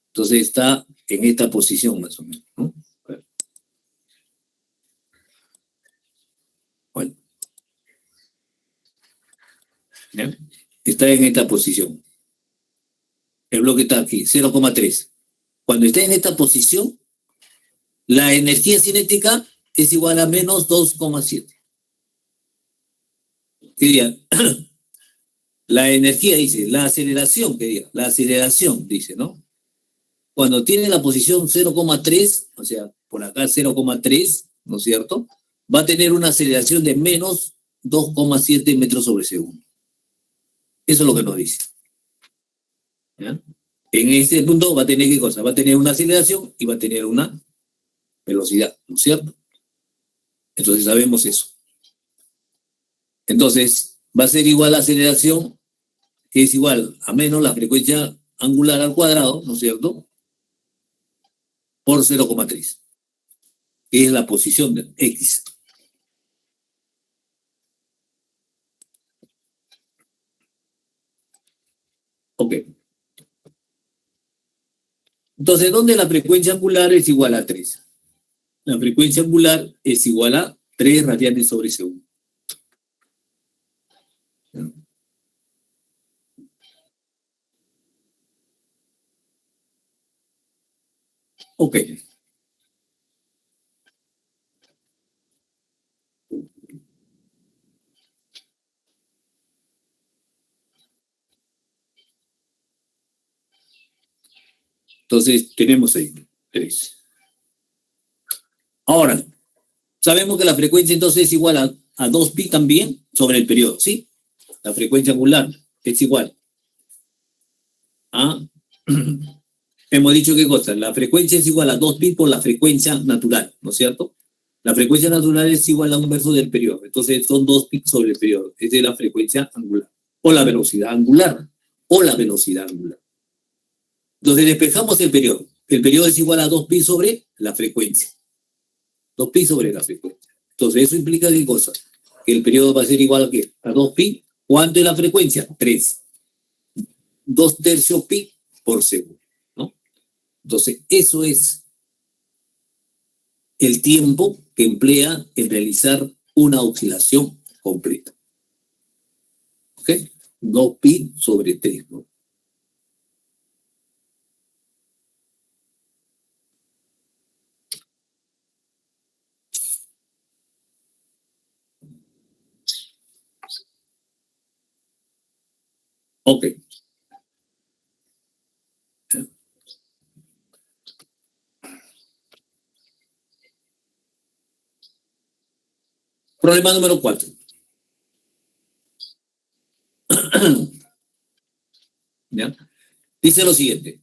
Entonces está en esta posición más o menos, ¿no? Bueno. ¿Ya? Está en esta posición. El bloque está aquí, 0,3. Cuando esté en esta posición, la energía cinética es igual a menos 2,7. ¿Qué diría? La energía, dice, la aceleración, ¿qué diría? La aceleración, dice, ¿no? Cuando tiene la posición 0,3, o sea, por acá 0,3, ¿no es cierto? Va a tener una aceleración de menos 2,7 metros sobre segundo. Eso es lo que nos dice. ¿Ya? En este punto va a tener ¿qué cosa? Va a tener una aceleración y va a tener una velocidad, ¿no es cierto? Entonces sabemos eso. Entonces va a ser igual a la aceleración, que es igual a menos la frecuencia angular al cuadrado, ¿no es cierto? Por 0,3, que es la posición de X. Ok. Entonces, ¿dónde la frecuencia angular es igual a 3? La frecuencia angular es igual a 3 radianes sobre segundo. Ok. Entonces, tenemos ahí 3. Ahora, sabemos que la frecuencia entonces es igual a 2pi también sobre el periodo, ¿sí? La frecuencia angular es igual a... Hemos dicho qué cosa, la frecuencia es igual a 2pi por la frecuencia natural, ¿no es cierto? La frecuencia natural es igual a 1/2 del periodo, entonces son 2pi sobre el periodo, esa es la frecuencia angular, o la velocidad angular, o la velocidad angular. Entonces despejamos el periodo es igual a 2pi sobre la frecuencia, 2pi sobre la frecuencia. Entonces eso implica qué cosa, que el periodo va a ser igual a ¿qué? A 2pi, ¿cuánto es la frecuencia? 3, 2/3 pi por segundo, ¿no? Entonces eso es el tiempo que emplea en realizar una oscilación completa. ¿Ok? 2pi sobre 3, ¿no? Ok. Problema número 4. ¿Ya? Dice lo siguiente.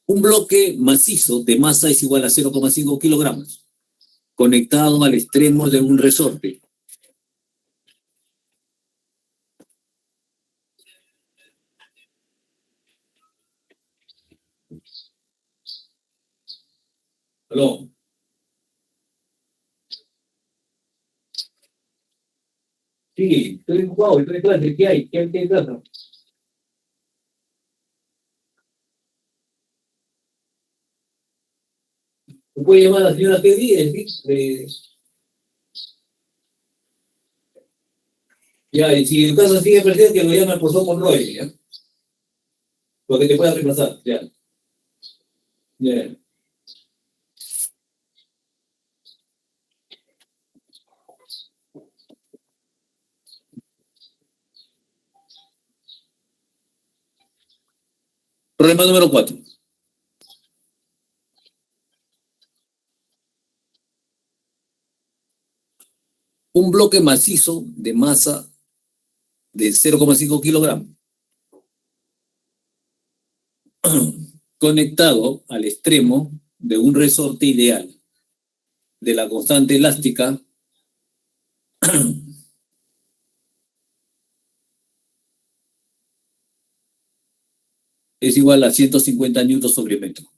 Un bloque macizo de masa es igual a 0,5 kilogramos, conectado al extremo de un resorte. ¿Aló? Sí, estoy ocupado, estoy en clase. ¿Qué hay? ¿Qué hay en clase? ¿Me puede llamar a la señora Teddy? Ya, y si el caso sigue presente, lo llama por con Roy, ¿ya? Porque te pueda reemplazar, ya. Ya. Problema número 4. Un bloque macizo de masa de 0,5 kilogramos conectado al extremo de un resorte ideal de la constante elástica es igual a 150 newtons sobre metro.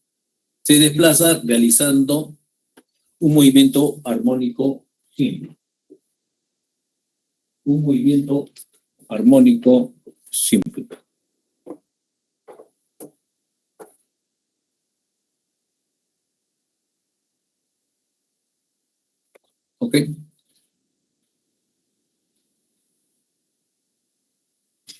Se desplaza realizando un movimiento armónico simple. Un movimiento armónico simple. ¿Ok?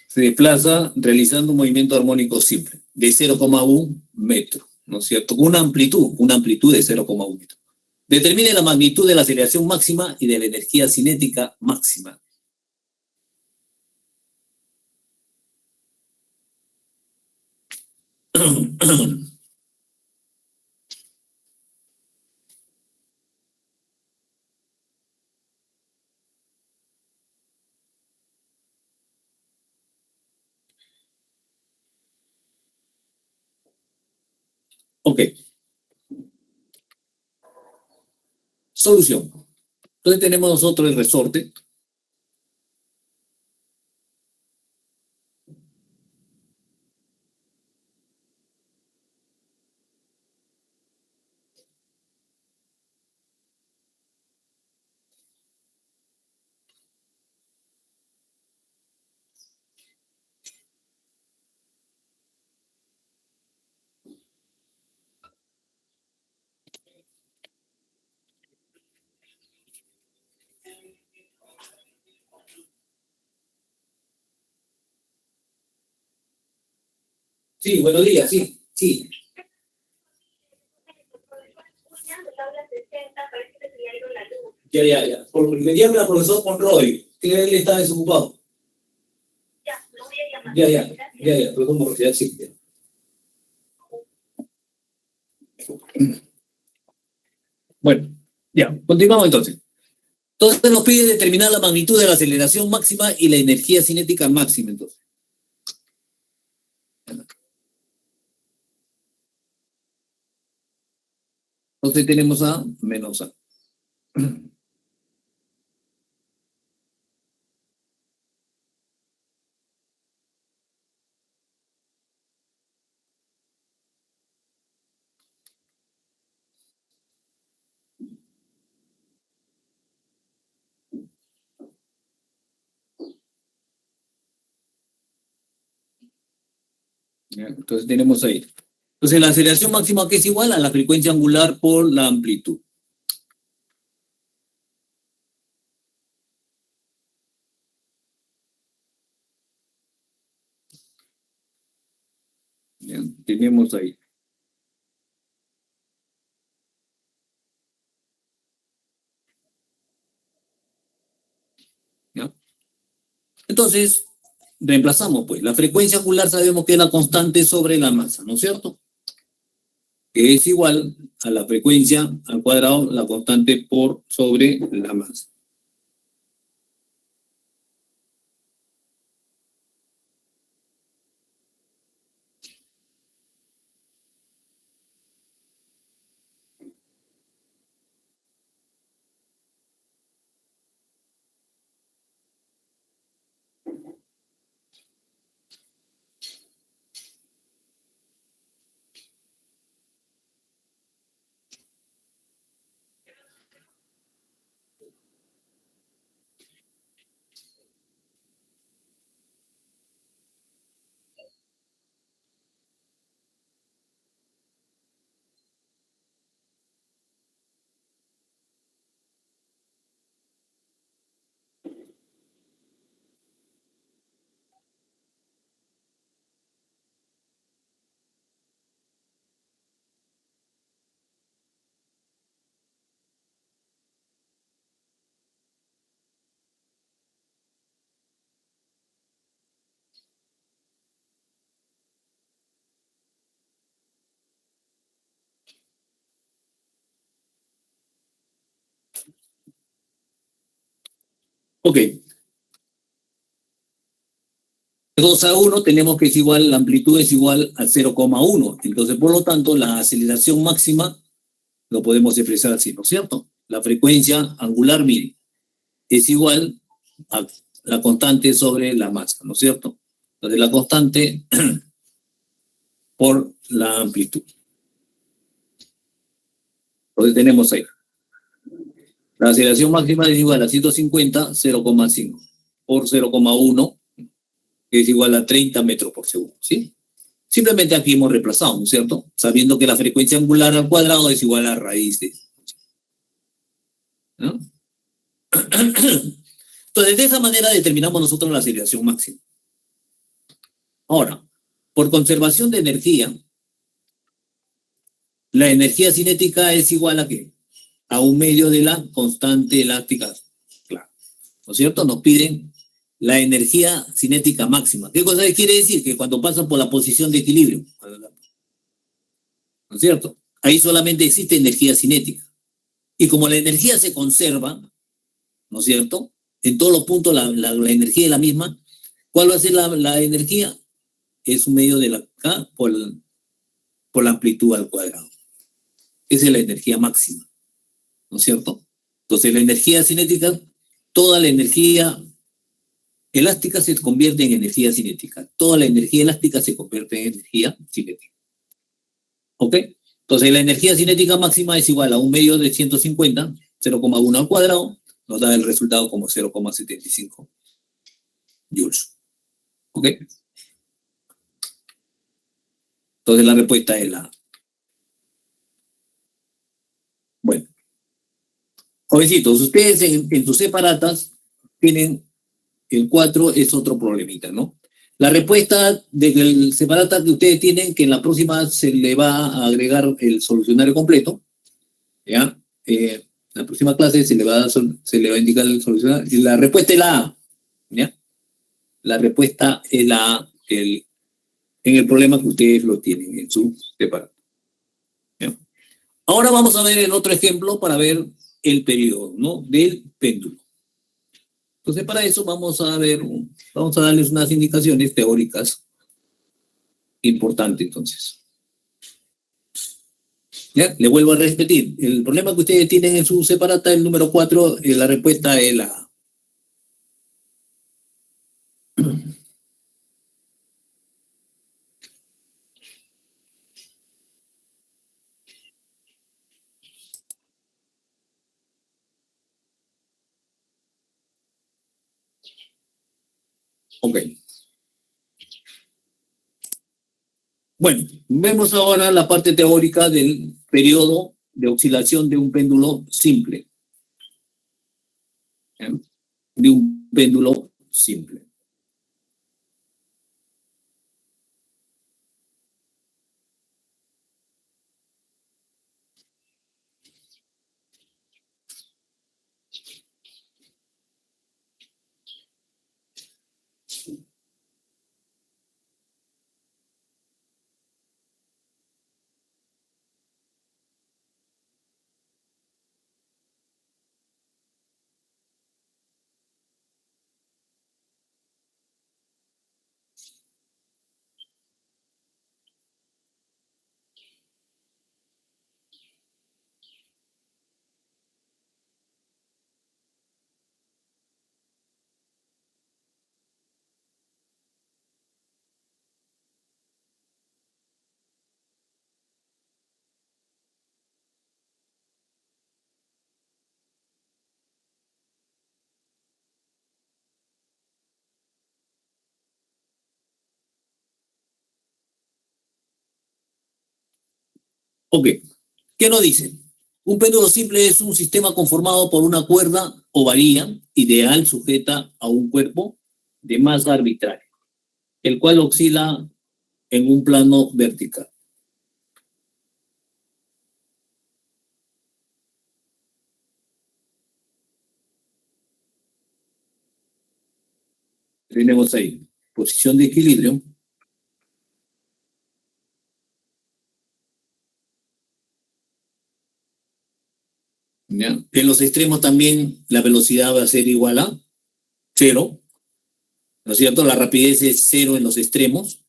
Se desplaza realizando un movimiento armónico simple de 0,1 metro, ¿no es cierto? Una amplitud de 0,1 metro. Determine la magnitud de la aceleración máxima y de la energía cinética máxima. Ok, solución. Entonces tenemos nosotros el resorte. Sí, buenos días, sí, sí. Ya. Le llame al profesor Conroy, que él está desocupado. Ya, profesor Conroy, ya sí. Bueno, ya, continuamos entonces. Entonces nos pide determinar la magnitud de la aceleración máxima y la energía cinética máxima, entonces. Entonces tenemos A menos A. ¿Ya? Entonces tenemos ahí. Entonces la aceleración máxima que es igual a la frecuencia angular por la amplitud. ¿Ya? Tenemos ahí. ¿Ya? Entonces, reemplazamos, pues. La frecuencia angular sabemos que es la constante sobre la masa, ¿no es cierto? Que es igual a la frecuencia al cuadrado, la constante por sobre la masa. Ok. 2 a 1 tenemos que es igual, la amplitud es igual a 0,1. Entonces, por lo tanto, la aceleración máxima lo podemos expresar así, ¿no es cierto? La frecuencia angular, mire, es igual a la constante sobre la masa, ¿no es cierto? Entonces, la constante por la amplitud. Entonces, tenemos ahí. La aceleración máxima es igual a 150, 0,5 por 0,1, que es igual a 30 metros por segundo, ¿sí? Simplemente aquí hemos reemplazado, ¿no es cierto? Sabiendo que la frecuencia angular al cuadrado es igual a raíz de, ¿no? Entonces, de esa manera determinamos nosotros la aceleración máxima. Ahora, por conservación de energía, la energía cinética es igual a ¿qué? A un medio de la constante elástica. Claro. ¿No es cierto? Nos piden la energía cinética máxima. ¿Qué cosa quiere decir? Que cuando pasan por la posición de equilibrio, ¿no es cierto? Ahí solamente existe energía cinética. Y como la energía se conserva, ¿no es cierto? En todos los puntos la energía es la misma. ¿Cuál va a ser la energía? Es un medio de la K por la amplitud al cuadrado. Esa es la energía máxima, ¿no es cierto? Entonces la energía cinética, toda la energía elástica se convierte en energía cinética. Toda la energía elástica se convierte en energía cinética. ¿Ok? Entonces la energía cinética máxima es igual a un medio de 150, 0,1 al cuadrado, nos da el resultado como 0,75 joules. ¿Ok? Entonces la respuesta es la... Bueno, jovencitos, ustedes en sus separatas tienen el 4, es otro problemita, ¿no? La respuesta del separata que ustedes tienen, que en la próxima se le va a agregar el solucionario completo, ¿ya? La próxima clase se le va a indicar el solucionario. Y la respuesta es la A, ¿ya? La respuesta es la A en el problema que ustedes lo tienen en su separata. ¿Ya? Ahora vamos a ver el otro ejemplo para ver el periodo, ¿no? Del péndulo. Entonces, para eso vamos a darles unas indicaciones teóricas importantes, entonces. ¿Ya? Le vuelvo a repetir. El problema que ustedes tienen en su separata, el número 4, la respuesta es la A. Ok. Bueno, vemos ahora la parte teórica del periodo de oscilación de un péndulo simple. ¿Ya? De un péndulo simple. Ok. ¿Qué nos dice? Un péndulo simple es un sistema conformado por una cuerda o varilla ideal sujeta a un cuerpo de masa arbitraria, el cual oscila en un plano vertical. Tenemos ahí posición de equilibrio. ¿Ya? En los extremos también la velocidad va a ser igual a 0, ¿no es cierto? La rapidez es 0 en los extremos,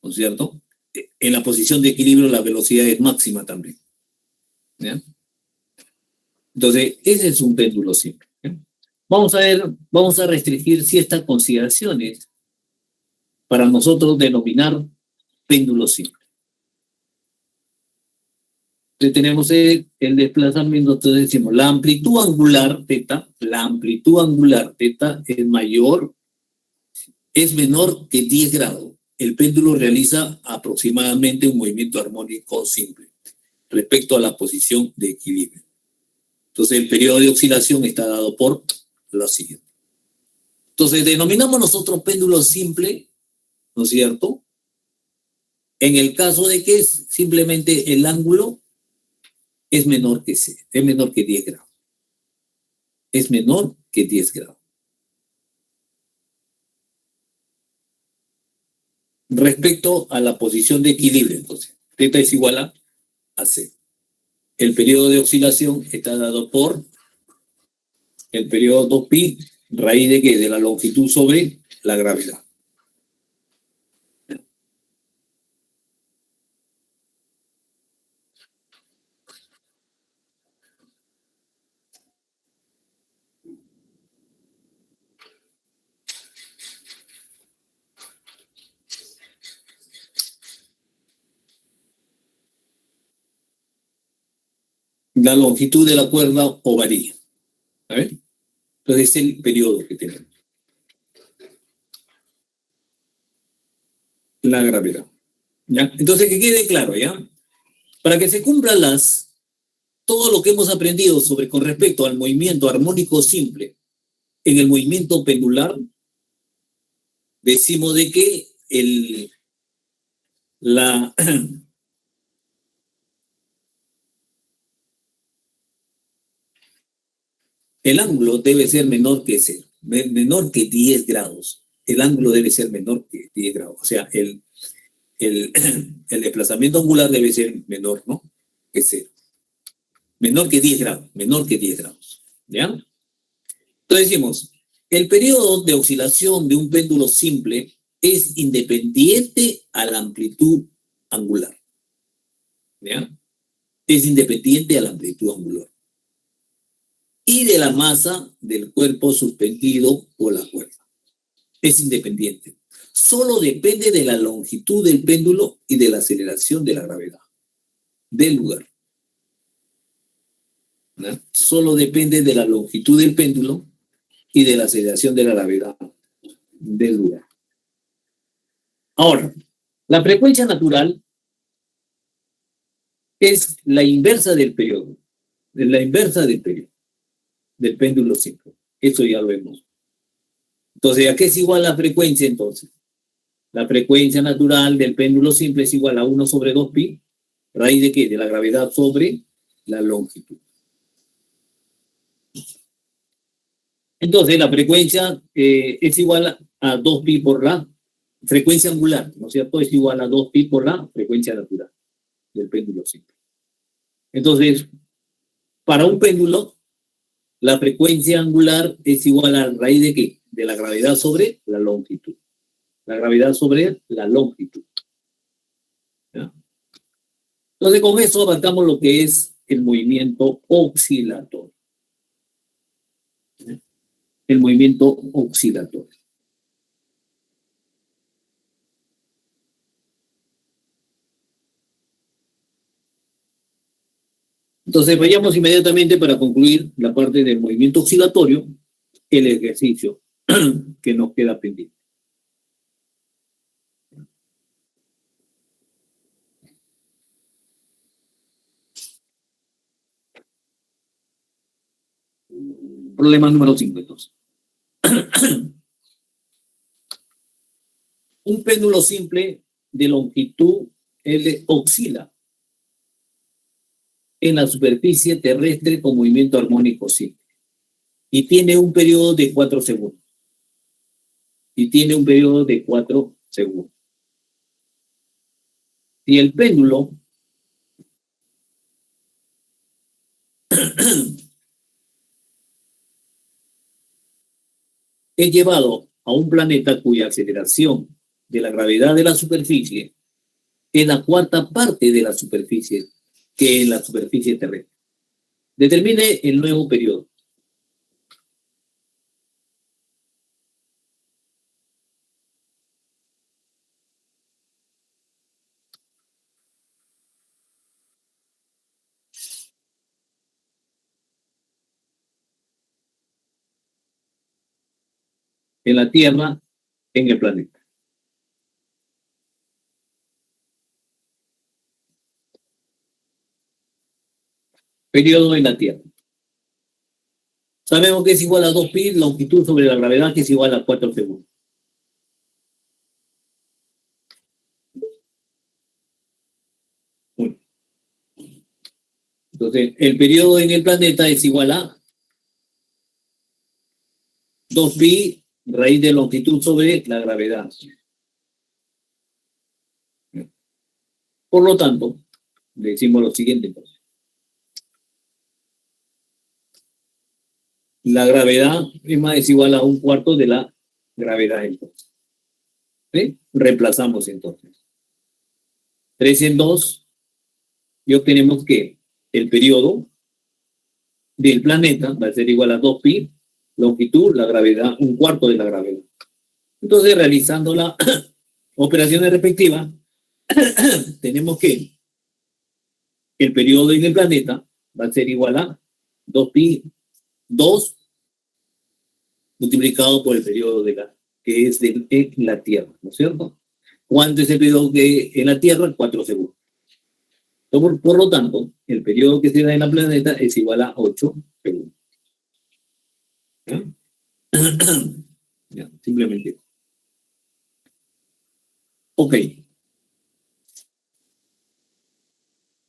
¿no es cierto? En la posición de equilibrio la velocidad es máxima también. ¿Ya? Entonces, ese es un péndulo simple. ¿Ya? Vamos a restringir ciertas consideraciones para nosotros denominar péndulo simple. Entonces tenemos el desplazamiento, entonces decimos la amplitud angular θ es menor que 10 grados. El péndulo realiza aproximadamente un movimiento armónico simple respecto a la posición de equilibrio. Entonces el periodo de oscilación está dado por lo siguiente. Entonces denominamos nosotros péndulo simple, ¿no es cierto? En el caso de que simplemente el ángulo es menor que 10 grados. Es menor que 10 grados. Respecto a la posición de equilibrio, entonces, θ es igual a C. El periodo de oscilación está dado por el periodo 2pi, raíz de ¿qué? De la longitud sobre la gravedad. La longitud de la cuerda o varilla. ¿A ver? Entonces es el periodo que tenemos. La gravedad. ¿Ya? Entonces que quede claro, ¿ya? Para que se cumplan todo lo que hemos aprendido con respecto al movimiento armónico simple en el movimiento pendular, decimos de que el ángulo debe ser menor que 0, menor que 10 grados. El ángulo debe ser menor que 10 grados. O sea, el desplazamiento angular debe ser menor, ¿no? Que 0. Menor que 10 grados, menor que 10 grados. ¿Ya? Entonces decimos, el periodo de oscilación de un péndulo simple es independiente a la amplitud angular. ¿Ya? Es independiente a la amplitud angular. Y de la masa del cuerpo suspendido por la cuerda. Es independiente. Solo depende de la longitud del péndulo y de la aceleración de la gravedad del lugar. ¿No? Solo depende de la longitud del péndulo y de la aceleración de la gravedad del lugar. Ahora, la frecuencia natural es la inversa del periodo. Es la inversa del periodo, del péndulo simple. Eso ya lo vemos. Entonces, ¿a qué es igual la frecuencia entonces? La frecuencia natural del péndulo simple es igual a 1 sobre 2pi. ¿Raíz de qué? De la gravedad sobre la longitud. Entonces, la frecuencia es igual a 2pi por la frecuencia angular, ¿no es cierto? Es igual a 2pi por la frecuencia natural del péndulo simple. Entonces, para un péndulo, la frecuencia angular es igual a raíz de qué? De la gravedad sobre la longitud. La gravedad sobre la longitud. ¿Ya? Entonces, con eso abarcamos lo que es el movimiento oscilatorio. ¿Ya? El movimiento oscilatorio. Entonces, vayamos inmediatamente para concluir la parte del movimiento oscilatorio, el ejercicio que nos queda pendiente. Problema número 5, entonces. Un péndulo simple de longitud L oscila en la superficie terrestre con movimiento armónico simple y tiene un periodo de 4 segundos. Y tiene un periodo de 4 segundos. Si el péndulo es llevado a un planeta cuya aceleración de la gravedad de la superficie es la cuarta parte de la superficie que es la superficie terrestre. Determine el nuevo periodo. En la Tierra, en el planeta. Periodo en la Tierra. Sabemos que es igual a 2pi, longitud sobre la gravedad, que es igual a 4 segundos. Bueno. Entonces, el periodo en el planeta es igual a 2pi raíz de longitud sobre la gravedad. Por lo tanto, decimos lo siguiente entonces. La gravedad es igual a 1/4 de la gravedad entonces. ¿Sí? Reemplazamos entonces. 3 en 2 y obtenemos que el periodo del planeta va a ser igual a 2pi, longitud, la gravedad, 1/4 de la gravedad. Entonces, realizando la operaciones respectivas, tenemos que el periodo en el planeta va a ser igual a 2pi, 2 multiplicado por el periodo de que es en la Tierra, ¿no es cierto? ¿Cuánto es el periodo que en la Tierra? 4 segundos. Por lo tanto, el periodo que se da en el planeta es igual a 8 segundos. ¿Ya? Ya, simplemente. Ok.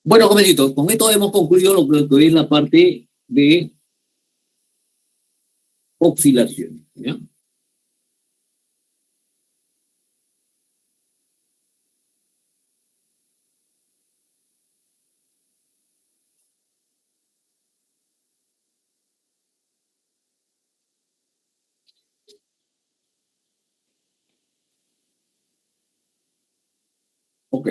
Bueno, jovencitos, con esto hemos concluido lo que es la parte de oscilación. ¿Ya? Ok.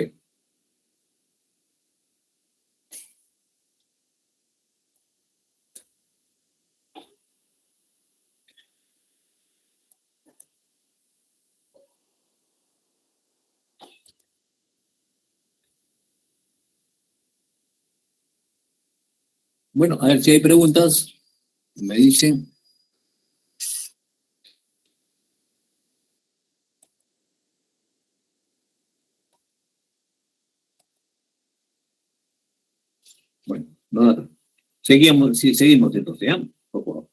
Bueno, a ver si hay preguntas. Me dicen. Bueno, no, seguimos, sí, seguimos entonces, ¿ya? Por favor.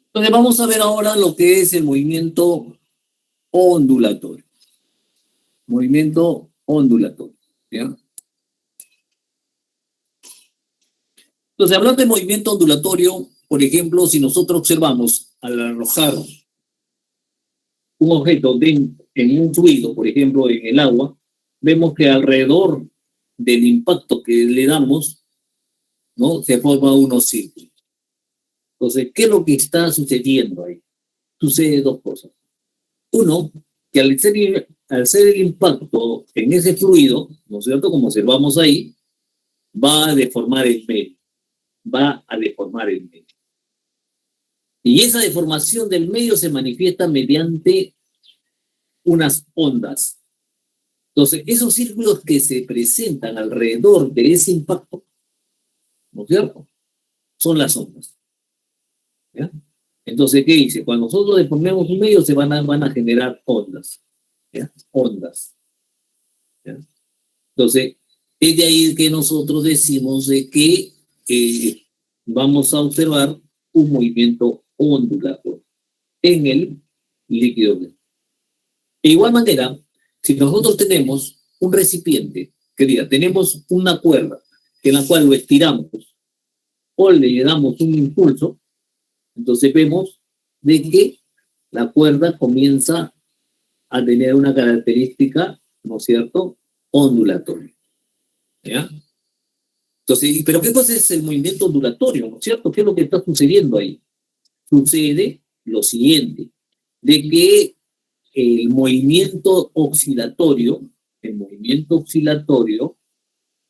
Entonces vamos a ver ahora lo que es el movimiento ondulatorio. Movimiento ondulatorio. ¿Ya? Entonces, hablando de movimiento ondulatorio, por ejemplo, si nosotros observamos al arrojar un objeto en un fluido, por ejemplo, en el agua, vemos que alrededor del impacto que le damos, ¿no? Se forma unos círculos. Entonces, ¿qué es lo que está sucediendo ahí? Sucede dos cosas. Uno, que al ser el impacto en ese fluido, ¿no es cierto? Como observamos ahí, va a deformar el medio. Va a deformar el medio. Y esa deformación del medio se manifiesta mediante unas ondas. Entonces, esos círculos que se presentan alrededor de ese impacto, ¿no es cierto? Son las ondas. ¿Ya? Entonces, ¿qué dice? Cuando nosotros deformemos un medio, van a generar ondas. ¿Ya? Ondas. ¿Ya? Entonces, es de ahí que nosotros decimos de que vamos a observar un movimiento ondulatorio en el líquido. De igual manera, si nosotros tenemos un recipiente, que diga, tenemos una cuerda en la cual lo estiramos o le damos un impulso, entonces vemos de que la cuerda comienza a tener una característica, ¿no es cierto?, ondulatoria. ¿Ya? Entonces, ¿pero qué cosa es el movimiento ondulatorio, no es cierto? ¿Qué es lo que está sucediendo ahí? Sucede lo siguiente, de que el movimiento oscilatorio,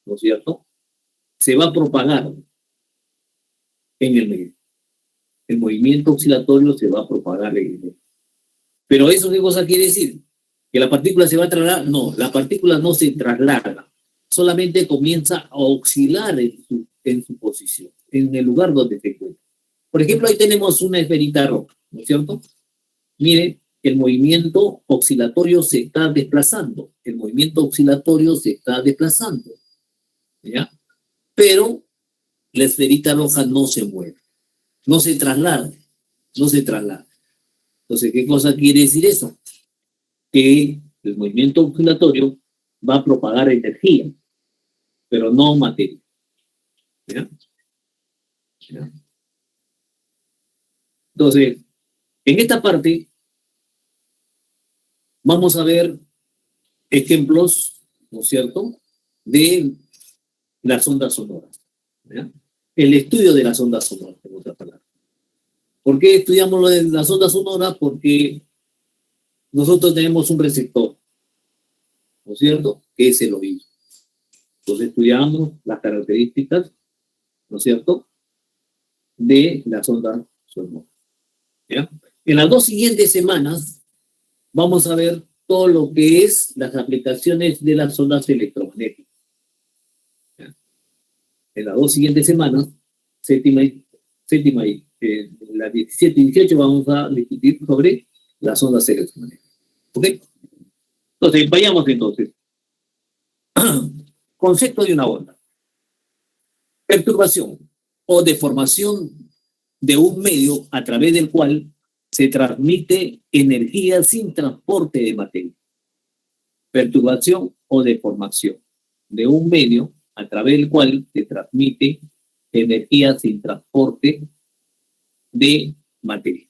¿no es cierto?, se va a propagar en el medio. El movimiento oscilatorio se va a propagar en el medio. Pero ¿eso qué cosa quiere decir? ¿Que la partícula se va a trasladar? No, la partícula no se traslada, solamente comienza a oscilar en su posición, en el lugar donde se encuentra. Por ejemplo, ahí tenemos una esferita roja, ¿no es cierto? Mire, el movimiento oscilatorio se está desplazando, el movimiento oscilatorio se está desplazando, ¿ya? Pero la esferita roja no se mueve, no se traslada, no se traslada. Entonces, ¿qué cosa quiere decir eso? Que el movimiento oscilatorio va a propagar energía, pero no materia. ¿Ya? ¿Ya? Entonces, en esta parte vamos a ver ejemplos, ¿no es cierto?, de las ondas sonoras. ¿Ya? El estudio de las ondas sonoras, en otras palabras. ¿Por qué estudiamos lo de las ondas sonoras? Porque nosotros tenemos un receptor, ¿no es cierto?, que es el oído. Entonces estudiamos las características, ¿no es cierto?, de las ondas sonoras. ¿Ya? En las dos siguientes semanas vamos a ver todo lo que es las aplicaciones de las ondas electromagnéticas. ¿Ya? En las dos siguientes semanas séptima y la 17 y 18 vamos a discutir sobre las ondas electromagnéticas. ¿Ok? Entonces, vayamos entonces. Concepto de una onda. Perturbación o deformación de un medio a través del cual se transmite energía sin transporte de materia. Perturbación o deformación de un medio a través del cual se transmite energía sin transporte de materia.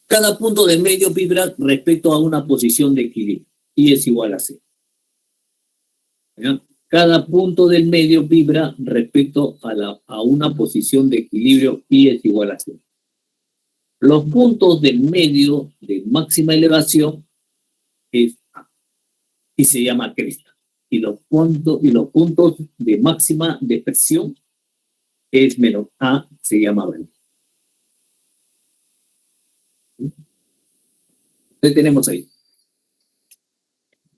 Cada punto del medio vibra respecto a una posición de equilibrio, y es igual a C. ¿Ya? Cada punto del medio vibra respecto a una posición de equilibrio, y es igual a C. Los puntos del medio de máxima elevación es A, y se llama cresta. Y los puntos de máxima depresión es menos A, se llama B. Entonces tenemos ahí.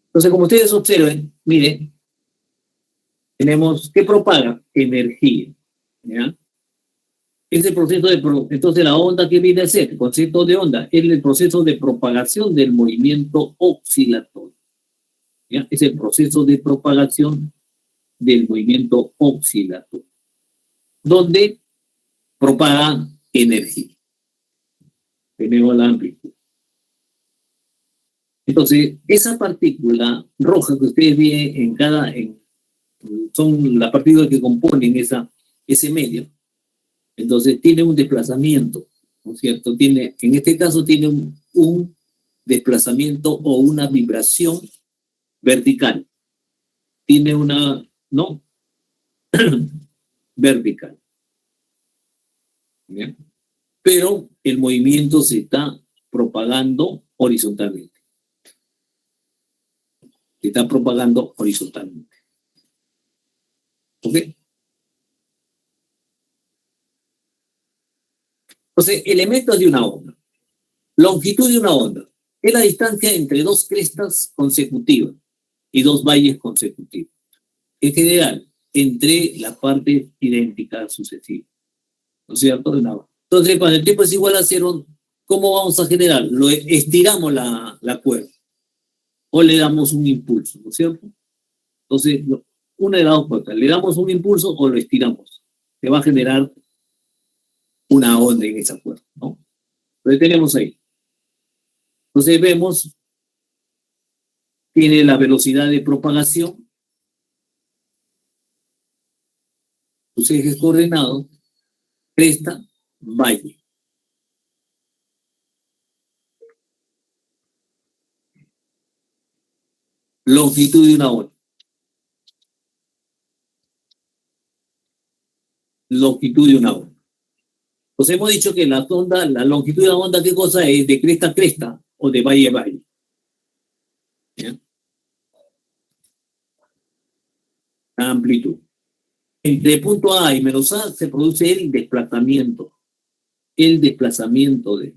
Entonces, como ustedes observen, miren, tenemos que propaga energía. ¿Ya? Ese proceso entonces la onda que viene a ser, el concepto de onda, es el proceso de propagación del movimiento oscilatorio. ¿Ya? Es el proceso de propagación del movimiento oscilatorio, donde propaga energía. Tenemos la amplitud. Entonces, esa partícula roja que ustedes ven son las partículas que componen ese medio. Entonces, tiene un desplazamiento, ¿no es cierto? En este caso, tiene un desplazamiento o una vibración vertical. Tiene una, ¿no? Vertical. ¿Bien? Pero el movimiento se está propagando horizontalmente. Se está propagando horizontalmente. ¿Ok? Entonces, elementos de una onda. Longitud de una onda es la distancia entre dos crestas consecutivas y dos valles consecutivos. En general, entre las partes idénticas sucesivas. ¿No es cierto? Entonces, cuando el tiempo es igual a cero, ¿cómo vamos a generar? Estiramos la cuerda o le damos un impulso, ¿no es cierto? Entonces, una de las dos cosas, le damos un impulso o lo estiramos. Se va a generar una onda en esa cuerda, ¿no? Entonces tenemos ahí. Entonces vemos, tiene la velocidad de propagación, sus ejes coordenados, cresta, valle. Longitud de una onda. Longitud de una onda. Pues hemos dicho que la longitud de la onda, ¿qué cosa es? De cresta a cresta o de valle a valle. ¿Ya? La amplitud. Entre punto A y menos A se produce el desplazamiento. El desplazamiento de.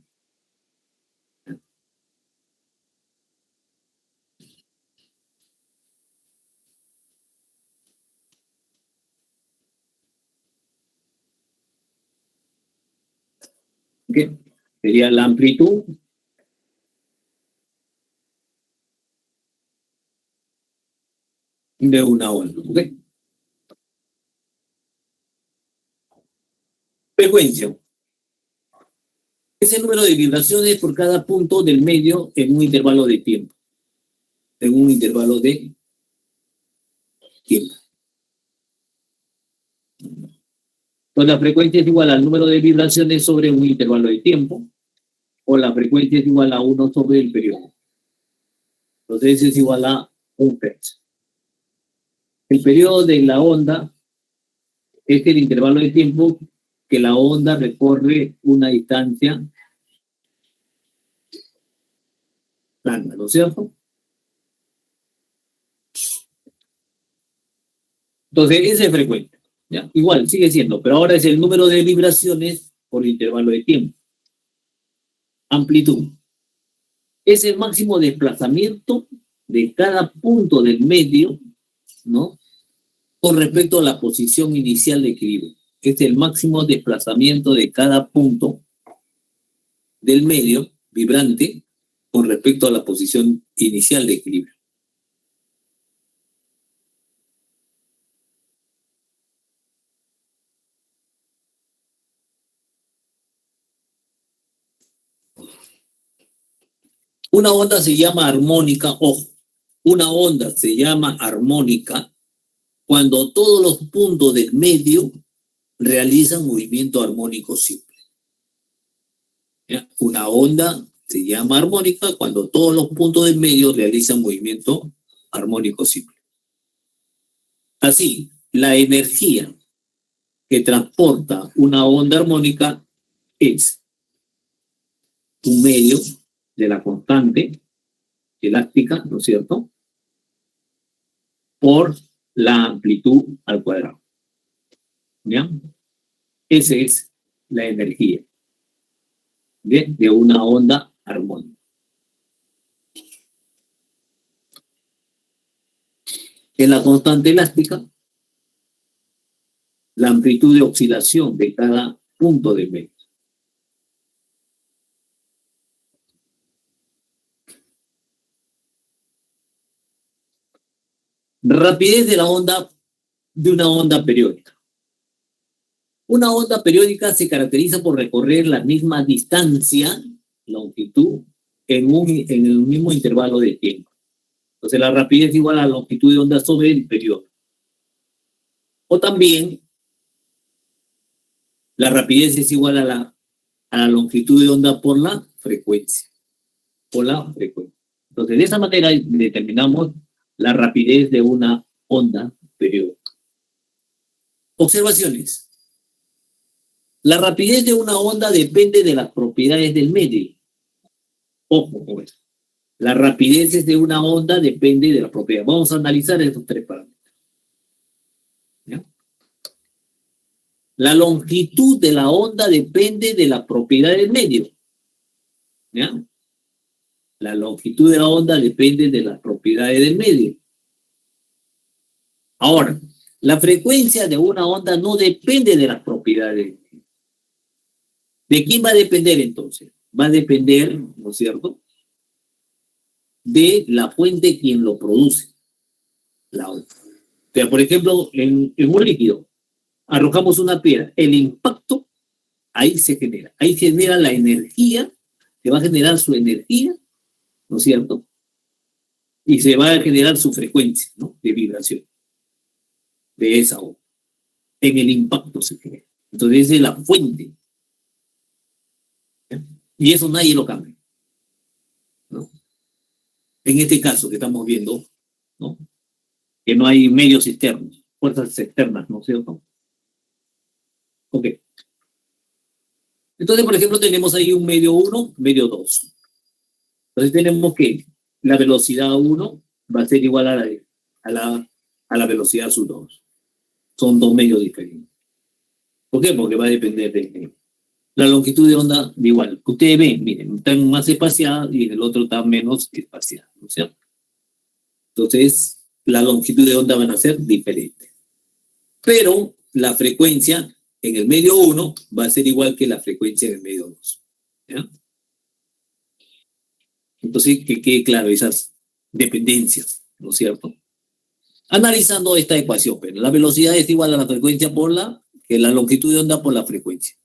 ¿Qué? Sería la amplitud de una onda. ¿Ok? Frecuencia. Es el número de vibraciones por cada punto del medio en un intervalo de tiempo. En un intervalo de tiempo. Entonces la frecuencia es igual al número de vibraciones sobre un intervalo de tiempo, o la frecuencia es igual a 1 sobre el periodo. Entonces es igual a 1 Hz. El periodo de la onda es el intervalo de tiempo que la onda recorre una distancia plana, ¿no es cierto? Entonces ese es frecuencia. ¿Ya? Igual, sigue siendo, pero ahora es el número de vibraciones por intervalo de tiempo. Amplitud. es el máximo desplazamiento de cada punto del medio, ¿no? Con respecto a la posición inicial de equilibrio. Es el máximo desplazamiento de cada punto del medio vibrante con respecto a la posición inicial de equilibrio. Una onda se llama armónica, ojo, una onda se llama armónica cuando todos los puntos del medio realizan movimiento armónico simple. ¿Ya? Una onda se llama armónica cuando todos los puntos del medio realizan movimiento armónico simple. Así, la energía que transporta una onda armónica es un medio de la constante elástica, ¿no es cierto?, por la amplitud al cuadrado. ¿Ya? Esa es la energía de una onda armónica. En la constante elástica, la amplitud de oscilación de cada punto de medio. Rapidez de la onda, de una onda periódica. Una onda periódica se caracteriza por recorrer la misma distancia, longitud, en el mismo intervalo de tiempo. Entonces la rapidez es igual a la longitud de onda sobre el periodo. O también la rapidez es igual a la longitud de onda por la frecuencia. Por la frecuencia. Entonces de esa manera determinamos la rapidez de una onda periódica. Observaciones. La rapidez de una onda depende de las propiedades del medio. Ojo con eso. La rapidez de una onda depende de la propiedad. Vamos a analizar estos tres parámetros. ¿Ya? La longitud de la onda depende de la propiedad del medio. ¿Ya? La longitud de la onda depende de las propiedades del medio. Ahora, la frecuencia de una onda no depende de las propiedades del medio. ¿De quién va a depender entonces? Va a depender, ¿no es cierto?, de la fuente quien lo produce. La onda. O sea, por ejemplo, en un líquido, arrojamos una piedra, el impacto ahí se genera. Ahí se genera la energía, se va a generar su energía, ¿no es cierto? Y se va a generar su frecuencia, ¿no?, de vibración de esa onda. En el impacto se genera. Entonces, esa es la fuente. ¿Ya? Y eso nadie lo cambia, ¿no? En este caso que estamos viendo, ¿no?, que no hay medios externos, fuerzas externas, ¿no es cierto? Ok. Entonces, por ejemplo, tenemos ahí un medio 1, medio 2. Entonces tenemos que la velocidad 1 va a ser igual a la velocidad sub 2. Son dos medios diferentes. ¿Por qué? Porque va a depender de la longitud de onda igual. Ustedes ven, miren, está más espaciada y en el otro está menos espaciada, ¿no es cierto? Entonces, la longitud de onda van a ser diferentes. Pero la frecuencia en el medio 1 va a ser igual que la frecuencia en el medio 2. ¿Ya? Entonces, que quede claro esas dependencias, ¿no es cierto? Analizando esta ecuación, pero la velocidad es igual a la frecuencia por que la longitud de onda por la frecuencia.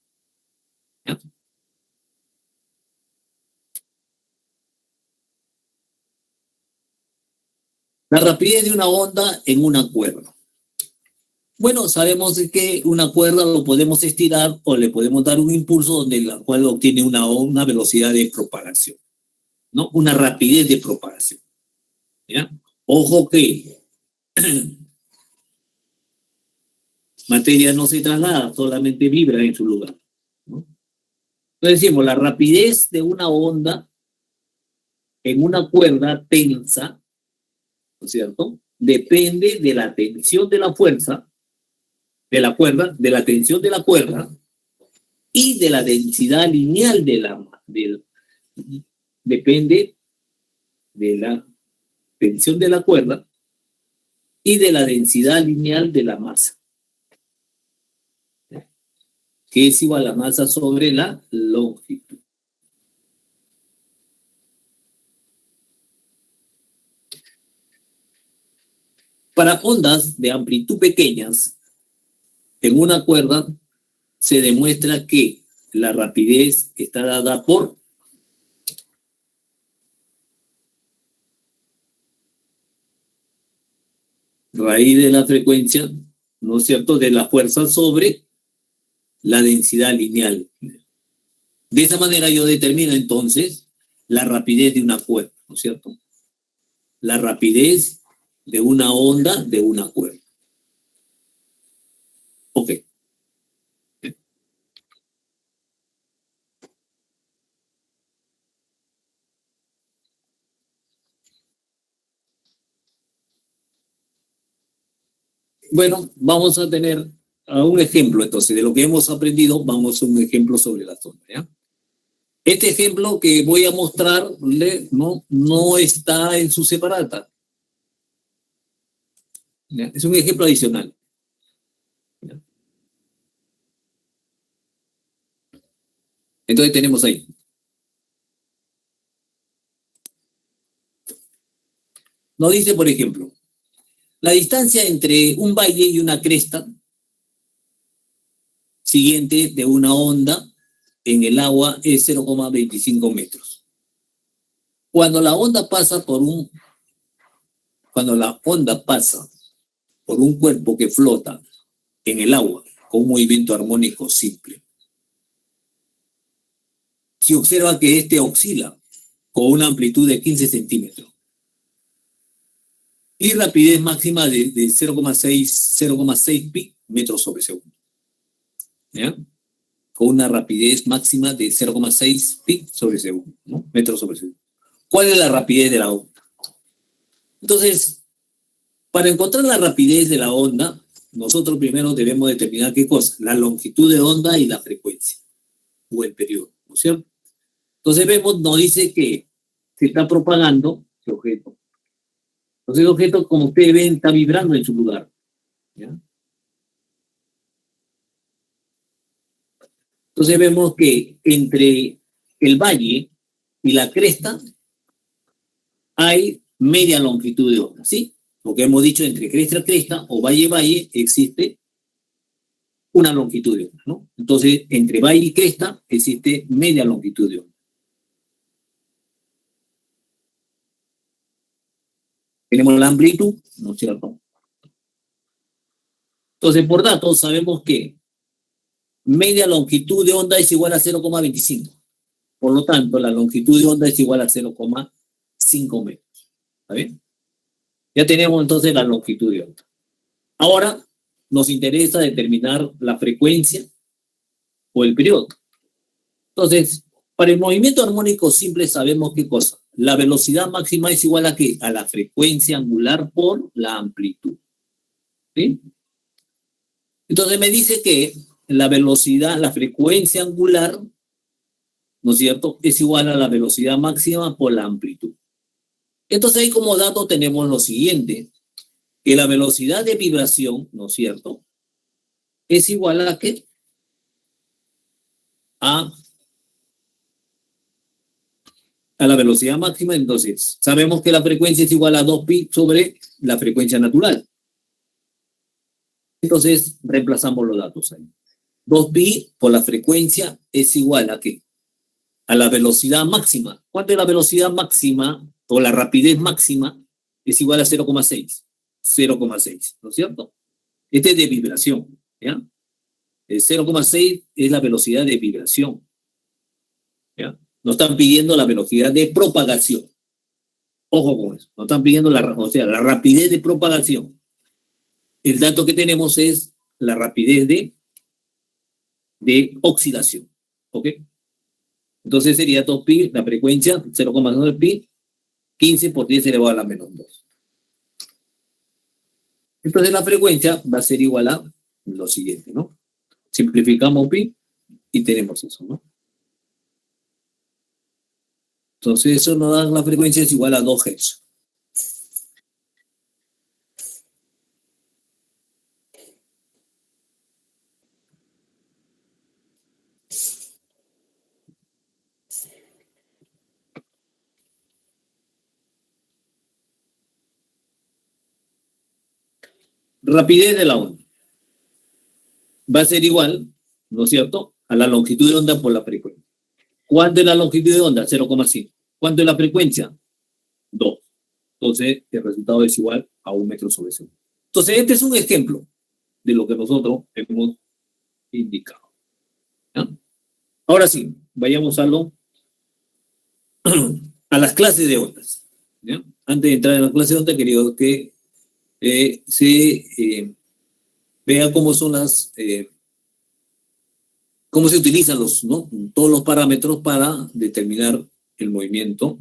¿Ya? La rapidez de una onda en una cuerda. Bueno, sabemos que una cuerda lo podemos estirar o le podemos dar un impulso donde la cual obtiene una velocidad de propagación, ¿no? Una rapidez de propagación. ¿Ya? Ojo que materia no se traslada, solamente vibra en su lugar, ¿no? Entonces decimos, la rapidez de una onda en una cuerda tensa, ¿no es cierto?, depende de la tensión de la fuerza de la cuerda, de la tensión de la cuerda y de la densidad lineal depende de la tensión de la cuerda y de la densidad lineal de la masa, que es igual a la masa sobre la longitud. Para ondas de amplitud pequeñas, en una cuerda se demuestra que la rapidez está dada por raíz de la frecuencia, ¿no es cierto?, de la fuerza sobre la densidad lineal. De esa manera yo determino entonces la rapidez de una cuerda, ¿no es cierto? La rapidez de una onda de una cuerda. Ok. Bueno, vamos a tener un ejemplo entonces de lo que hemos aprendido. Vamos a un ejemplo sobre la onda, ¿ya? Este ejemplo que voy a mostrarle no está en su separata, ¿ya? Es un ejemplo adicional, ¿ya? Entonces tenemos ahí. Nos dice, por ejemplo, la distancia entre un valle y una cresta siguiente de una onda en el agua es 0,25 metros. Cuando la onda pasa por un cuerpo que flota en el agua con un movimiento armónico simple, se observa que este oscila con una amplitud de 15 centímetros y rapidez máxima de 0,6 pi metros sobre segundo, ¿ya? Con una rapidez máxima de 0,6 pi sobre segundo, ¿no? Metros sobre segundo. ¿Cuál es la rapidez de la onda? Entonces, para encontrar la rapidez de la onda, nosotros primero debemos determinar qué cosa, la longitud de onda y la frecuencia, o el periodo, ¿no es cierto? Entonces vemos, nos dice que se está propagando el objeto. Entonces el objeto, como ustedes ven, está vibrando en su lugar, ¿ya? Entonces vemos que entre el valle y la cresta hay media longitud de onda, ¿sí? Lo que hemos dicho, entre cresta a cresta o valle existe una longitud de onda, ¿no? Entonces, entre valle y cresta existe media longitud de onda. Tenemos la amplitud, ¿no es cierto? Entonces, por datos, sabemos que media longitud de onda es igual a 0,25. Por lo tanto, la longitud de onda es igual a 0,5 metros. ¿Está bien? Ya tenemos entonces la longitud de onda. Ahora nos interesa determinar la frecuencia o el periodo. Entonces, para el movimiento armónico simple sabemos qué cosa. La velocidad máxima es igual a ¿qué? A la frecuencia angular por la amplitud. ¿Sí? Entonces me dice que la velocidad, la frecuencia angular, ¿no es cierto?, es igual a la velocidad máxima por la amplitud. Entonces ahí como dato tenemos lo siguiente, que la velocidad de vibración, ¿no es cierto?, es igual a ¿qué? A la velocidad máxima. Entonces sabemos que la frecuencia es igual a 2pi sobre la frecuencia natural. Entonces reemplazamos los datos ahí. 2pi por la frecuencia es igual a ¿qué? A la velocidad máxima. ¿Cuánto es la velocidad máxima o la rapidez máxima? Es igual a 0,6. 0,6, ¿no es cierto? Este es de vibración, ¿ya? El 0,6 es la velocidad de vibración, ¿ya? Nos están pidiendo la velocidad de propagación. Ojo con eso. Nos están pidiendo la rapidez de propagación. El dato que tenemos es la rapidez de oxidación, ¿ok? Entonces sería 2pi, la frecuencia, 0,9 pi, 15 por 10 elevado a la menos 2. Entonces la frecuencia va a ser igual a lo siguiente, ¿no? Simplificamos pi y tenemos eso, ¿no? Entonces eso nos da la frecuencia es igual a 2 Hz. Rapidez de la onda va a ser igual, ¿no es cierto?, a la longitud de onda por la frecuencia. ¿Cuánto es la longitud de onda? 0,5. ¿Cuánto es la frecuencia? 2. Entonces, el resultado es igual a 1 metro sobre segundo. Entonces, este es un ejemplo de lo que nosotros hemos indicado. ¿Ya? Ahora sí, vayamos a las clases de ondas. ¿Ya? Antes de entrar en la clase de ondas, quería que se vea cómo son cómo se utilizan ¿no?, todos los parámetros para determinar el movimiento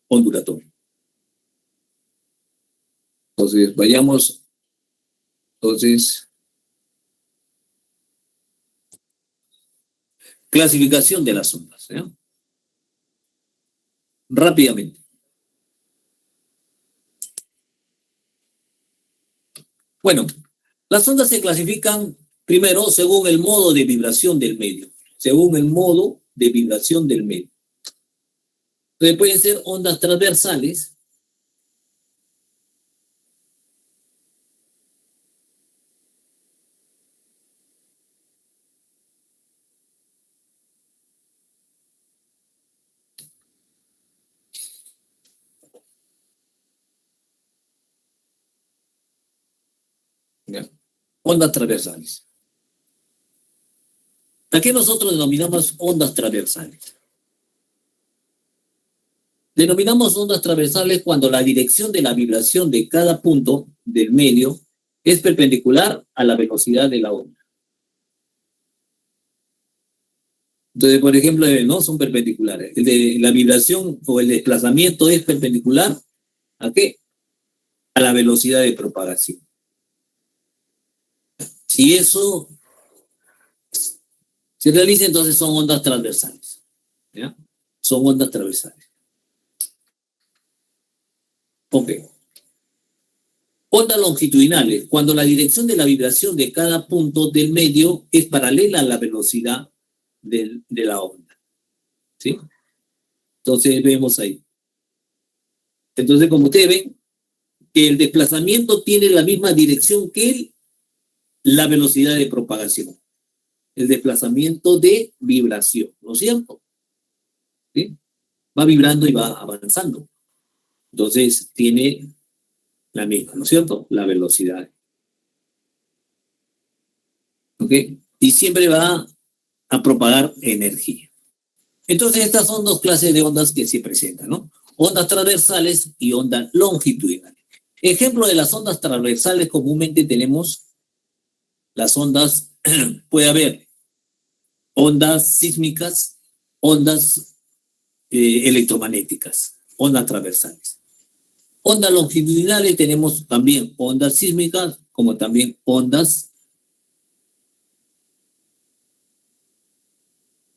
ondulatorio. Entonces, vayamos, clasificación de las ondas, ¿ya? Rápidamente. Bueno, las ondas se clasifican primero según el modo de vibración del medio. Según el modo de vibración del medio. Entonces pueden ser ondas transversales. ¿Ya? Ondas transversales. ¿A qué nosotros denominamos ondas transversales? Denominamos ondas transversales cuando la dirección de la vibración de cada punto del medio es perpendicular a la velocidad de la onda. Entonces, por ejemplo, no son perpendiculares. La vibración o el desplazamiento es perpendicular ¿a qué? A la velocidad de propagación. Si eso se realiza, entonces son ondas transversales. ¿Ya? Son ondas transversales. Ok. Ondas longitudinales, cuando la dirección de la vibración de cada punto del medio es paralela a la velocidad de la onda. ¿Sí? Entonces vemos ahí. Entonces, como ustedes ven, el desplazamiento tiene la misma dirección que la velocidad de propagación. El desplazamiento de vibración, ¿no es cierto? ¿Sí? Va vibrando y va avanzando. Entonces, tiene la misma, ¿no es cierto? La velocidad. ¿Ok? Y siempre va a propagar energía. Entonces, estas son dos clases de ondas que se presentan, ¿no? Ondas transversales y ondas longitudinales. Ejemplo de las ondas transversales, comúnmente tenemos las ondas, puede haber ondas sísmicas, ondas electromagnéticas, ondas transversales. Ondas longitudinales tenemos también ondas sísmicas, como también ondas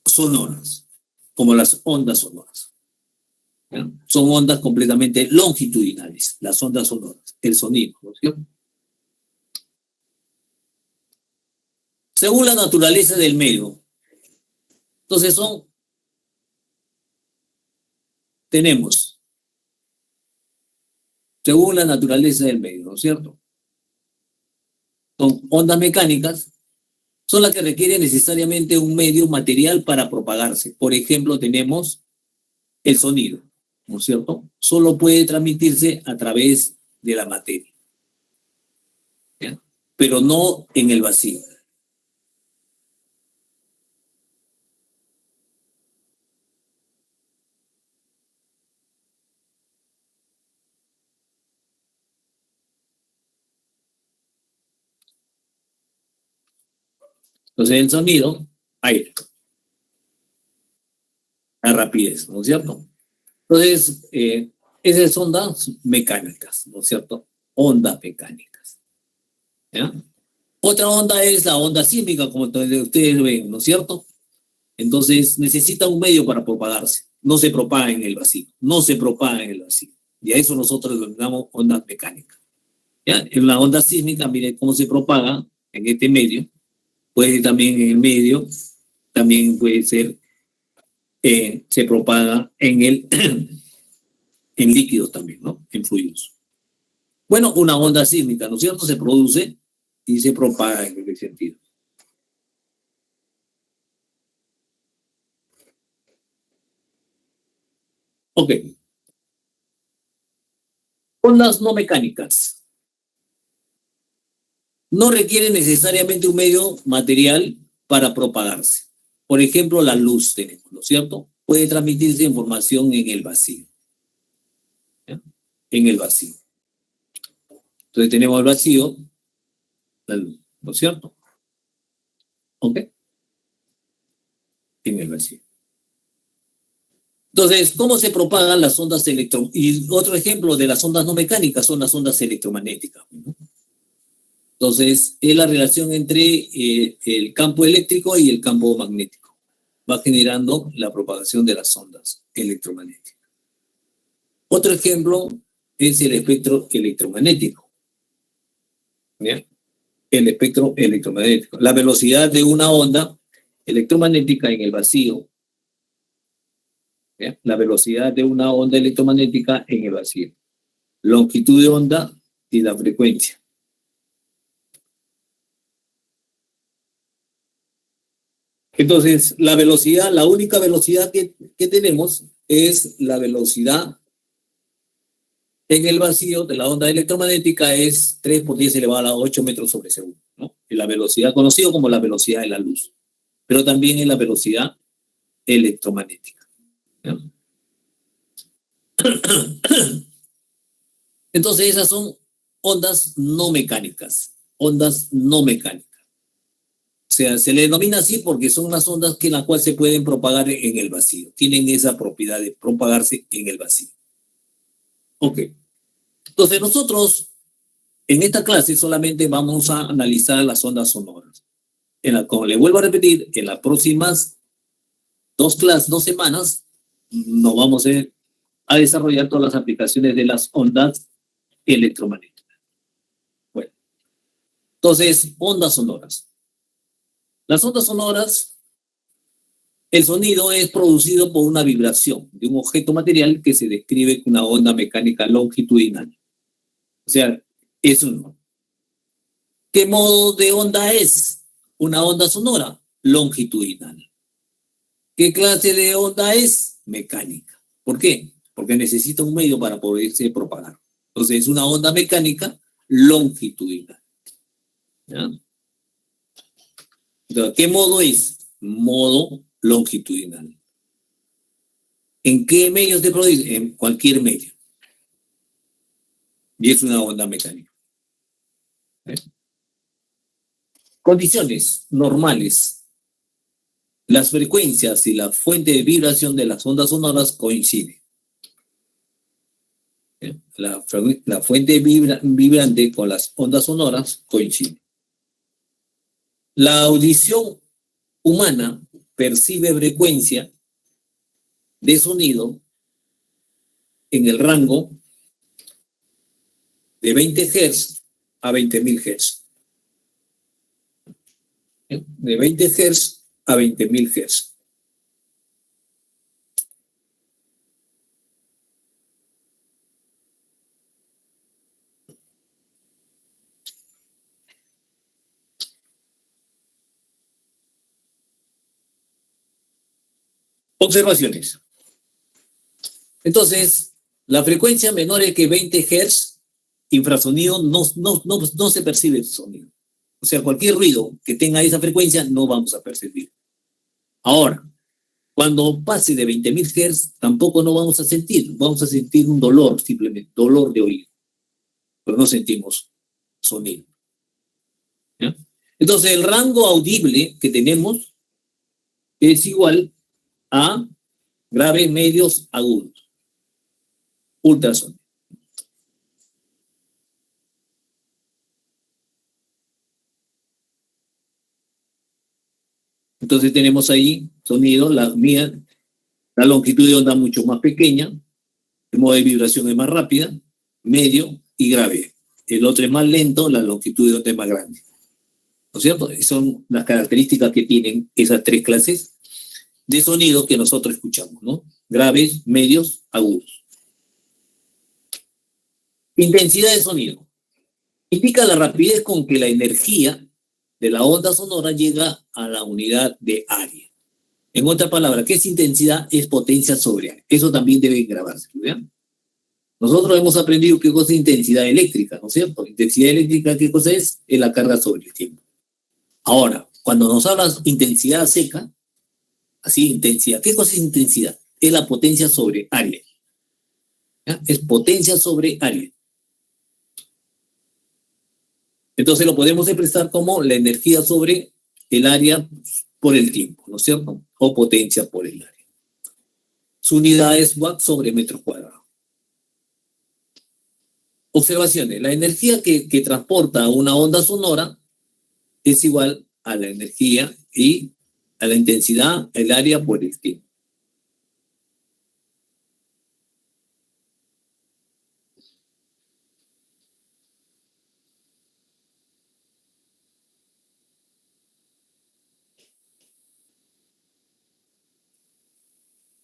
sonoras, como las ondas sonoras. ¿Ya? Son ondas completamente longitudinales, las ondas sonoras, el sonido, ¿no es cierto? Según la naturaleza del medio. Entonces tenemos, según la naturaleza del medio, ¿no es cierto? Son ondas mecánicas, son las que requieren necesariamente un medio material para propagarse. Por ejemplo, tenemos el sonido, ¿no es cierto? Solo puede transmitirse a través de la materia, ¿ya? Pero no en el vacío. Entonces, el sonido, aire, la rapidez, ¿no es cierto? Entonces, esas son ondas mecánicas, ¿no es cierto? Ondas mecánicas, ¿ya? Otra onda es la onda sísmica, como ustedes ven, ¿no es cierto? Entonces, necesita un medio para propagarse. no se propaga en el vacío, no se propaga en el vacío. Y a eso nosotros lo llamamos ondas mecánicas. ¿Ya? En la onda sísmica, mire cómo se propaga en este medio, puede ser también en el medio, también puede ser, se propaga en en líquidos también, ¿no? En fluidos. Bueno, una onda sísmica, ¿no es cierto? Se produce y se propaga en ese sentido. Ok. Ondas no mecánicas. No requieren necesariamente un medio material para propagarse. Por ejemplo, la luz tenemos, ¿no es cierto? Puede transmitirse información en el vacío. ¿Ya? En el vacío. Entonces tenemos el vacío, la luz, ¿no es cierto? ¿Ok? En el vacío. Entonces, ¿cómo se propagan las ondas electromagnéticas? Y otro ejemplo de las ondas no mecánicas son las ondas electromagnéticas, ¿no? Entonces, es la relación entre el campo eléctrico y el campo magnético. Va generando la propagación de las ondas electromagnéticas. Otro ejemplo es el espectro electromagnético. ¿Ya? El espectro electromagnético. La velocidad de una onda electromagnética en el vacío. ¿Ya? La velocidad de una onda electromagnética en el vacío. Longitud de onda y la frecuencia. Entonces, la velocidad, la única velocidad que tenemos es la velocidad en el vacío de la onda electromagnética es 3 por 10 elevado a la 8 metros sobre segundo, ¿no? Y la velocidad, conocido como la velocidad de la luz, pero también es la velocidad electromagnética, ¿no? Entonces, esas son ondas no mecánicas, ondas no mecánicas. O sea, se le denomina así porque son las ondas que en las cuales se pueden propagar en el vacío. Tienen esa propiedad de propagarse en el vacío. Ok. Entonces, nosotros en esta clase solamente vamos a analizar las ondas sonoras. Como le vuelvo a repetir, en las próximas dos semanas, nos vamos a desarrollar todas las aplicaciones de las ondas electromagnéticas. Bueno, entonces, ondas sonoras. Las ondas sonoras, el sonido es producido por una vibración de un objeto material que se describe como una onda mecánica longitudinal. O sea, es un... ¿Qué modo de onda es? Una onda sonora longitudinal. ¿Qué clase de onda es? Mecánica. ¿Por qué? Porque necesita un medio para poderse propagar. Entonces, es una onda mecánica longitudinal. ¿Ya? Entonces, ¿qué modo es? Modo longitudinal. ¿En qué medio se produce? En cualquier medio. Y es una onda mecánica. ¿Eh? Condiciones normales. Las frecuencias y la fuente de vibración de las ondas sonoras coinciden. La fuente vibrante con las ondas sonoras coincide. La audición humana percibe frecuencia de sonido en el rango de 20 Hz a 20.000 Hz. De 20 Hz a 20.000 Hz. Observaciones. Entonces, la frecuencia menor que 20 Hz, infrasonido, no se percibe el sonido. O sea, cualquier ruido que tenga esa frecuencia no vamos a percibir. Ahora, cuando pase de 20.000 Hz, tampoco no vamos a sentir un dolor, simplemente dolor de oído, pero no sentimos sonido. ¿Ya? Entonces, el rango audible que tenemos es igual a graves, medios, agudos, ultrasonido. Entonces tenemos ahí sonido, la mía, La longitud de onda mucho más pequeña, el modo de vibración es más rápida, medio y grave. El otro es más lento, la longitud de onda es más grande. ¿No es cierto? Son las características que tienen esas tres clases de sonido que nosotros escuchamos, ¿no? Graves, medios, agudos. Intensidad de sonido. Indica la rapidez con que la energía de la onda sonora llega a la unidad de área. En otra palabra, ¿qué es intensidad? Es potencia sobre área. Eso también debe grabarse, ¿vean? Nosotros hemos aprendido qué cosa es intensidad eléctrica, ¿no es cierto? Intensidad eléctrica, ¿qué cosa es? Es la carga sobre el tiempo. Ahora, cuando nos hablas intensidad seca, así, intensidad. ¿Qué cosa es intensidad? Es la potencia sobre área. ¿Ya? Es potencia sobre área. Entonces lo podemos expresar como la energía sobre el área por el tiempo, ¿no es cierto? O potencia por el área. Su unidad es watt sobre metro cuadrado. Observaciones. La energía que transporta una onda sonora es igual a la energía y a la intensidad, el área por el tiempo.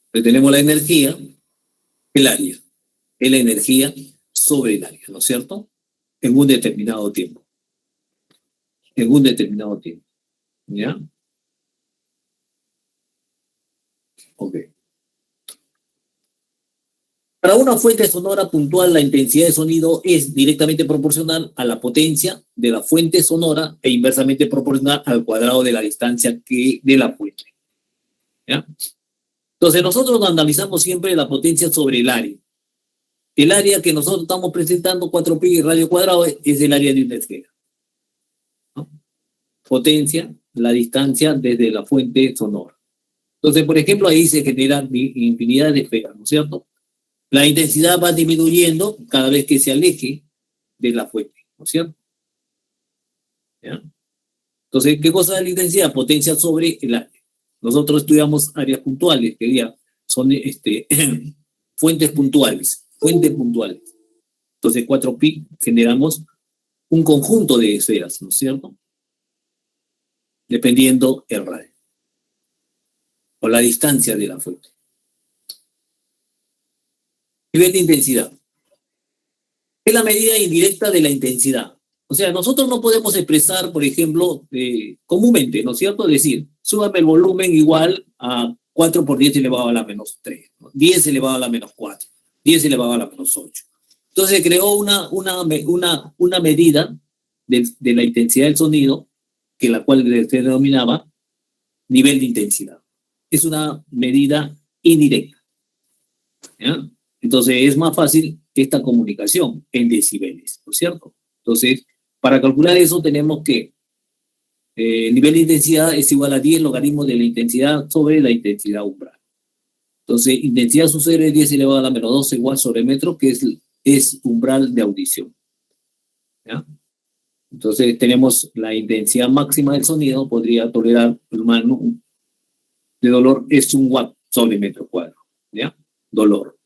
Entonces tenemos la energía, el área. Es la energía sobre el área, ¿no es cierto? En un determinado tiempo. En un determinado tiempo. ¿Ya? Ok. Para una fuente sonora puntual, la intensidad de sonido es directamente proporcional a la potencia de la fuente sonora e inversamente proporcional al cuadrado de la distancia de la fuente. ¿Ya? Entonces, nosotros analizamos siempre la potencia sobre el área. El área que nosotros estamos presentando, 4pi radio cuadrado, es el área de una esfera, ¿no? Potencia, la distancia desde la fuente sonora. Entonces, por ejemplo, ahí se generan infinidad de esferas, ¿no es cierto? La intensidad va disminuyendo cada vez que se aleje de la fuente, ¿no es cierto? ¿Ya? Entonces, ¿qué cosa es la intensidad? Potencia sobre el área. Nosotros estudiamos áreas puntuales, que ya son fuentes puntuales, Entonces, 4pi generamos un conjunto de esferas, ¿no es cierto? Dependiendo el radio o la distancia de la fuente. Nivel de intensidad. Es la medida indirecta de la intensidad. O sea, nosotros no podemos expresar, por ejemplo, comúnmente, ¿no es cierto? Decir, súbame el volumen igual a 4 por 10 elevado a la menos 3, ¿no? 10 elevado a la menos 4, 10 elevado a la menos 8. Entonces se creó una medida de la intensidad del sonido, que la cual se denominaba nivel de intensidad. Es una medida indirecta, ¿ya? Entonces es más fácil esta comunicación en decibeles, ¿no es cierto? Entonces, para calcular eso tenemos que el nivel de intensidad es igual a 10 logaritmos de la intensidad sobre la intensidad umbral. Entonces, intensidad sub 0 es 10 elevado a la menos 12 igual sobre metro, que es umbral de audición. ¿Ya? Entonces, tenemos la intensidad máxima del sonido, podría tolerar el humano de dolor, es 1 watt sobre metro cuadrado. ¿Ya? Dolor.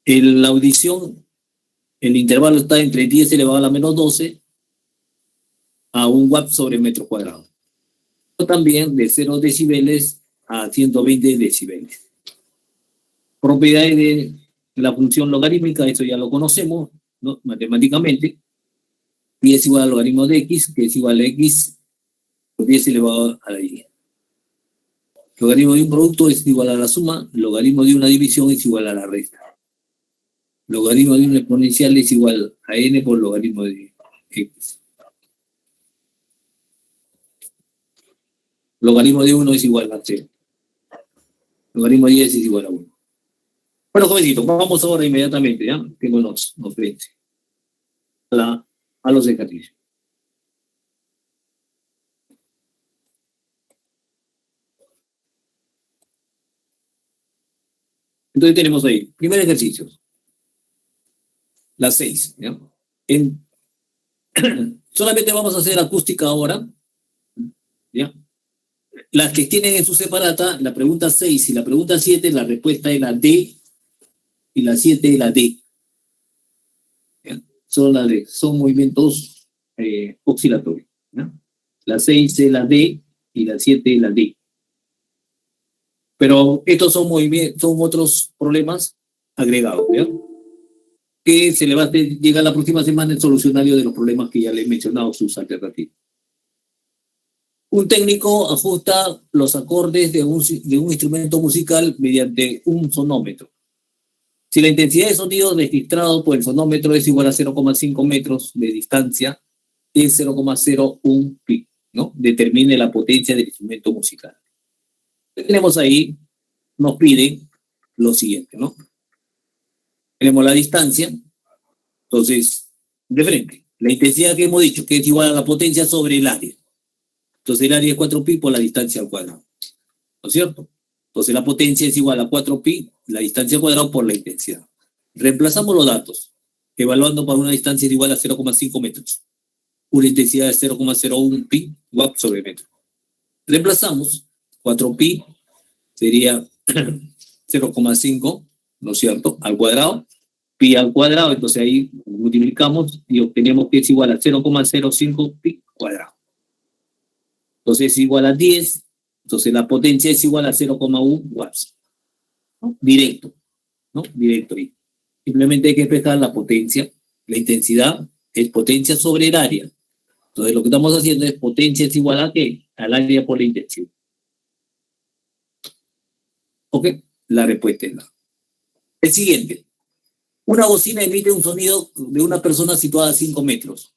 En la audición, el intervalo está entre 10 elevado a la menos 12 a 1 watt sobre metro cuadrado. También de 0 decibeles a 120 decibeles. Propiedades de la función logarítmica, eso ya lo conocemos, ¿no? Matemáticamente. Y es igual al logaritmo de x, que es igual a x por 10 elevado a la 10. Logaritmo de un producto es igual a la suma, logaritmo de una división es igual a la resta. Logaritmo de un exponencial es igual a n por logaritmo de x. Logaritmo de 1 es igual a 0. Logaritmo de 10 es igual a 1. Bueno, jovencitos, vamos ahora inmediatamente, ¿ya? Tengo los frentes a los ejercicios. Entonces tenemos ahí, primer ejercicio, las 6, ¿ya? Solamente vamos a hacer acústica ahora, ¿ya? las que tienen en su separata, la pregunta 6 y la pregunta 7, la respuesta es la D y la 7 es la D. ¿Ya? Son movimientos oscilatorios. ¿Ya? La 6 es la D y la 7 es la D. Pero estos son otros problemas agregados, ¿ya? Que se le va a llegar la próxima semana el solucionario de los problemas que ya le he mencionado, sus alternativas. Un técnico ajusta los acordes de un instrumento musical mediante un sonómetro. Si la intensidad de sonido registrado por el sonómetro es igual a 0,5 metros de distancia, es 0,01 pi, ¿no? Determine la potencia del instrumento musical. Tenemos ahí, nos piden lo siguiente, ¿no? Tenemos la distancia, entonces, de frente. La intensidad que hemos dicho, que es igual a la potencia sobre el área. Entonces el área es 4pi por la distancia al cuadrado. ¿No es cierto? Entonces la potencia es igual a 4pi, la distancia al cuadrado por la intensidad. Reemplazamos los datos, evaluando para una distancia igual a 0,5 metros. Una intensidad de 0,01 pi watt sobre metro. Reemplazamos 4pi, sería 0,5, ¿no es cierto?, al cuadrado, pi al cuadrado, entonces ahí multiplicamos y obtenemos que es igual a 0,05 pi cuadrado. Entonces es igual a 10, entonces la potencia es igual a 0,1 watts. ¿No? Directo, ¿no? Directo ahí. Simplemente hay que expresar la potencia, la intensidad es potencia sobre el área. Entonces lo que estamos haciendo es potencia es igual a ¿qué? Al área por la intensidad. ¿Ok? La respuesta es la. El siguiente. Una bocina emite un sonido de una persona situada a 5 metros.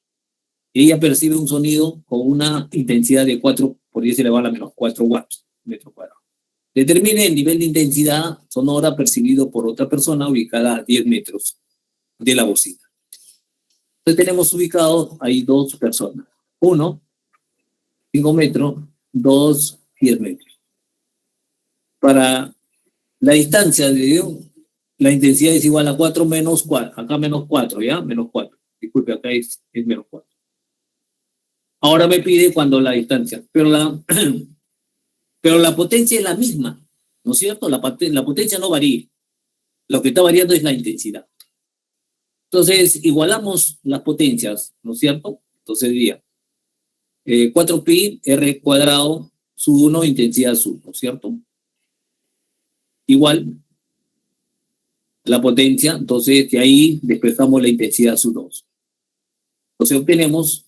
Ella percibe un sonido con una intensidad de 4, por 10 elevado a la menos 4 watts, metro cuadrado. Determine el nivel de intensidad sonora percibido por otra persona ubicada a 10 metros de la bocina. Entonces tenemos ubicados ahí dos personas. Uno, 5 metros, 2, 10 metros. Para la distancia de la intensidad es igual a 4 menos 4. Acá menos 4, ¿ya? Menos 4. Disculpe, acá es menos 4. Ahora me pide cuando la distancia, pero la potencia es la misma, ¿no es cierto? La potencia no varía. Lo que está variando es la intensidad. Entonces, igualamos las potencias, ¿no es cierto? Entonces diría 4pi r cuadrado sub 1 intensidad sub, ¿no es cierto? Igual la potencia, entonces de ahí despejamos la intensidad sub 2. Entonces obtenemos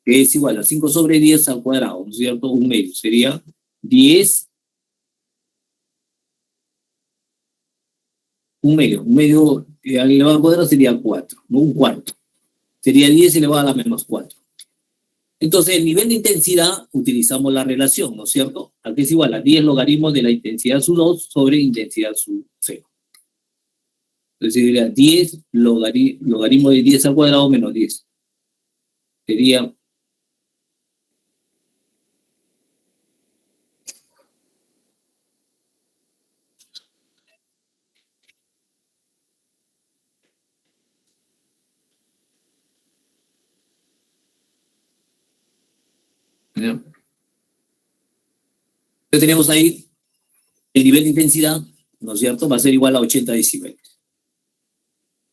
que es igual a 5 sobre 10 al cuadrado, ¿no es cierto? Un medio, sería 10, un medio elevado al cuadrado sería 4, no un cuarto. Sería 10 elevado a la menos 4. Entonces, el nivel de intensidad, utilizamos la relación, ¿no es cierto? Aquí es igual a 10 logaritmos de la intensidad sub 2 sobre intensidad sub 0. Entonces sería 10 logaritmo de 10 al cuadrado menos 10. Sería ¿ya? Entonces tenemos ahí el nivel de intensidad, ¿no es cierto? Va a ser igual a 80 decibeles.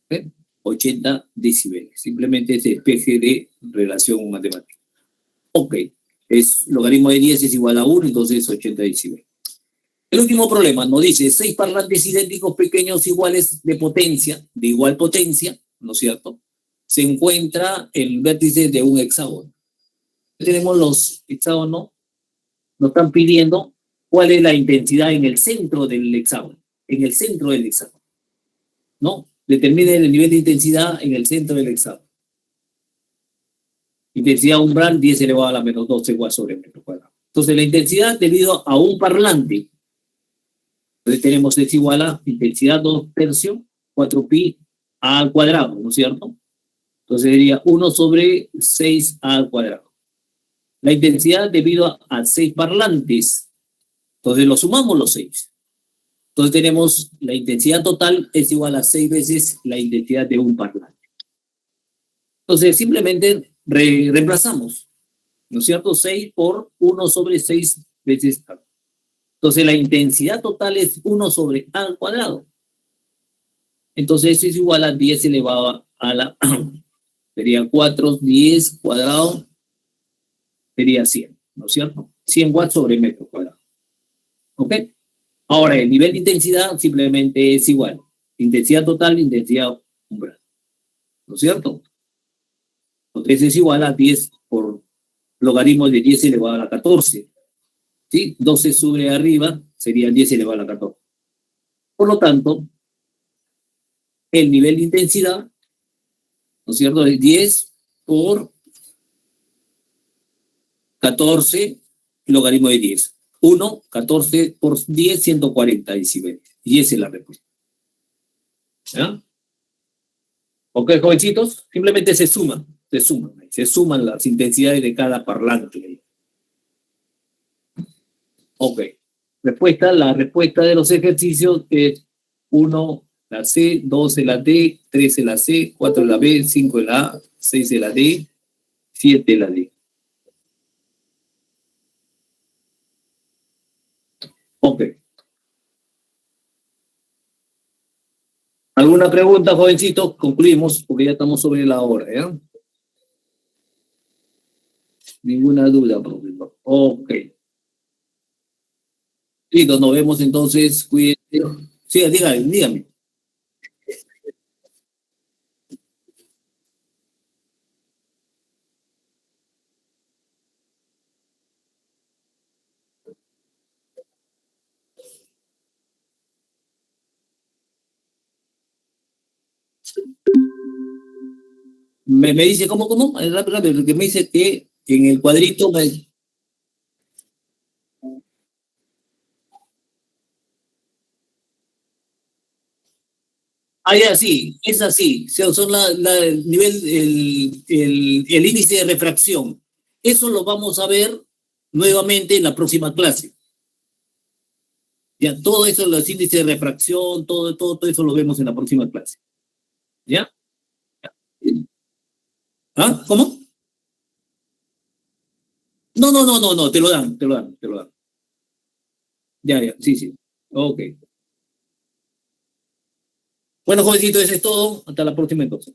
¿Eh? 80 decibeles. Simplemente ese despeje de relación matemática. Ok. Logaritmo de 10 es igual a 1, entonces 80 decibeles. El último problema nos dice 6 parlantes idénticos pequeños iguales de igual potencia, ¿no es cierto? Se encuentra el vértice de un hexágono. Tenemos los hexágonos, nos están pidiendo cuál es la intensidad en el centro del hexágono. En el centro del hexágono. ¿No? Determine el nivel de intensidad en el centro del hexágono. Intensidad umbral 10 elevado a la menos 12 watts sobre metro cuadrado. Entonces la intensidad debido a un parlante. Entonces tenemos es igual a intensidad 2 tercios, 4pi al cuadrado, ¿no es cierto? Entonces sería 1 sobre 6 al cuadrado. La intensidad debido a 6 parlantes. Entonces lo sumamos los 6. Entonces tenemos la intensidad total es igual a 6 veces la intensidad de un parlante. Entonces simplemente reemplazamos, ¿no es cierto? 6 por 1 sobre 6 veces A. Entonces la intensidad total es 1 sobre A al cuadrado. Entonces eso es igual a 10 elevado a la... sería 4, 10 cuadrado, sería 100, ¿no es cierto? 100 watts sobre metro cuadrado. ¿Ok? Ahora, el nivel de intensidad simplemente es igual. Intensidad total, intensidad umbral. ¿No es cierto? Entonces es igual a 10 por logaritmo de 10 elevado a la 14. ¿Sí? 12 sobre arriba sería 10 elevado a la 14. Por lo tanto, el nivel de intensidad, ¿no es cierto?, es 10 por 14 logaritmo de 10. 1, 14 por 10, 140 decibeles. Y esa es la respuesta. ¿Ya? Ok, jovencitos, simplemente se suman las intensidades de cada parlante. Ok. La respuesta de los ejercicios es 1 la C, 2 la D, 3 la C, 4 la B, 5 la A, 6 la D, 7 la D. Ok. ¿Alguna pregunta, jovencitos? Concluimos porque ya estamos sobre la hora, ¿ya? Ninguna duda, profesor. Ok. Listo, nos vemos entonces. Cuídense. Sí, dígame. Me dice, ¿cómo? Rápido, rápido, porque me dice que en el cuadrito ya, sí, es así. Son el nivel, el índice de refracción. Eso lo vamos a ver nuevamente en la próxima clase. Ya, todo eso, los índices de refracción, todo eso lo vemos en la próxima clase. ¿Ya? ¿Ah? ¿Cómo? No, te lo dan. Ya, sí, sí. Ok. Bueno, jovencito, eso es todo. Hasta la próxima entonces.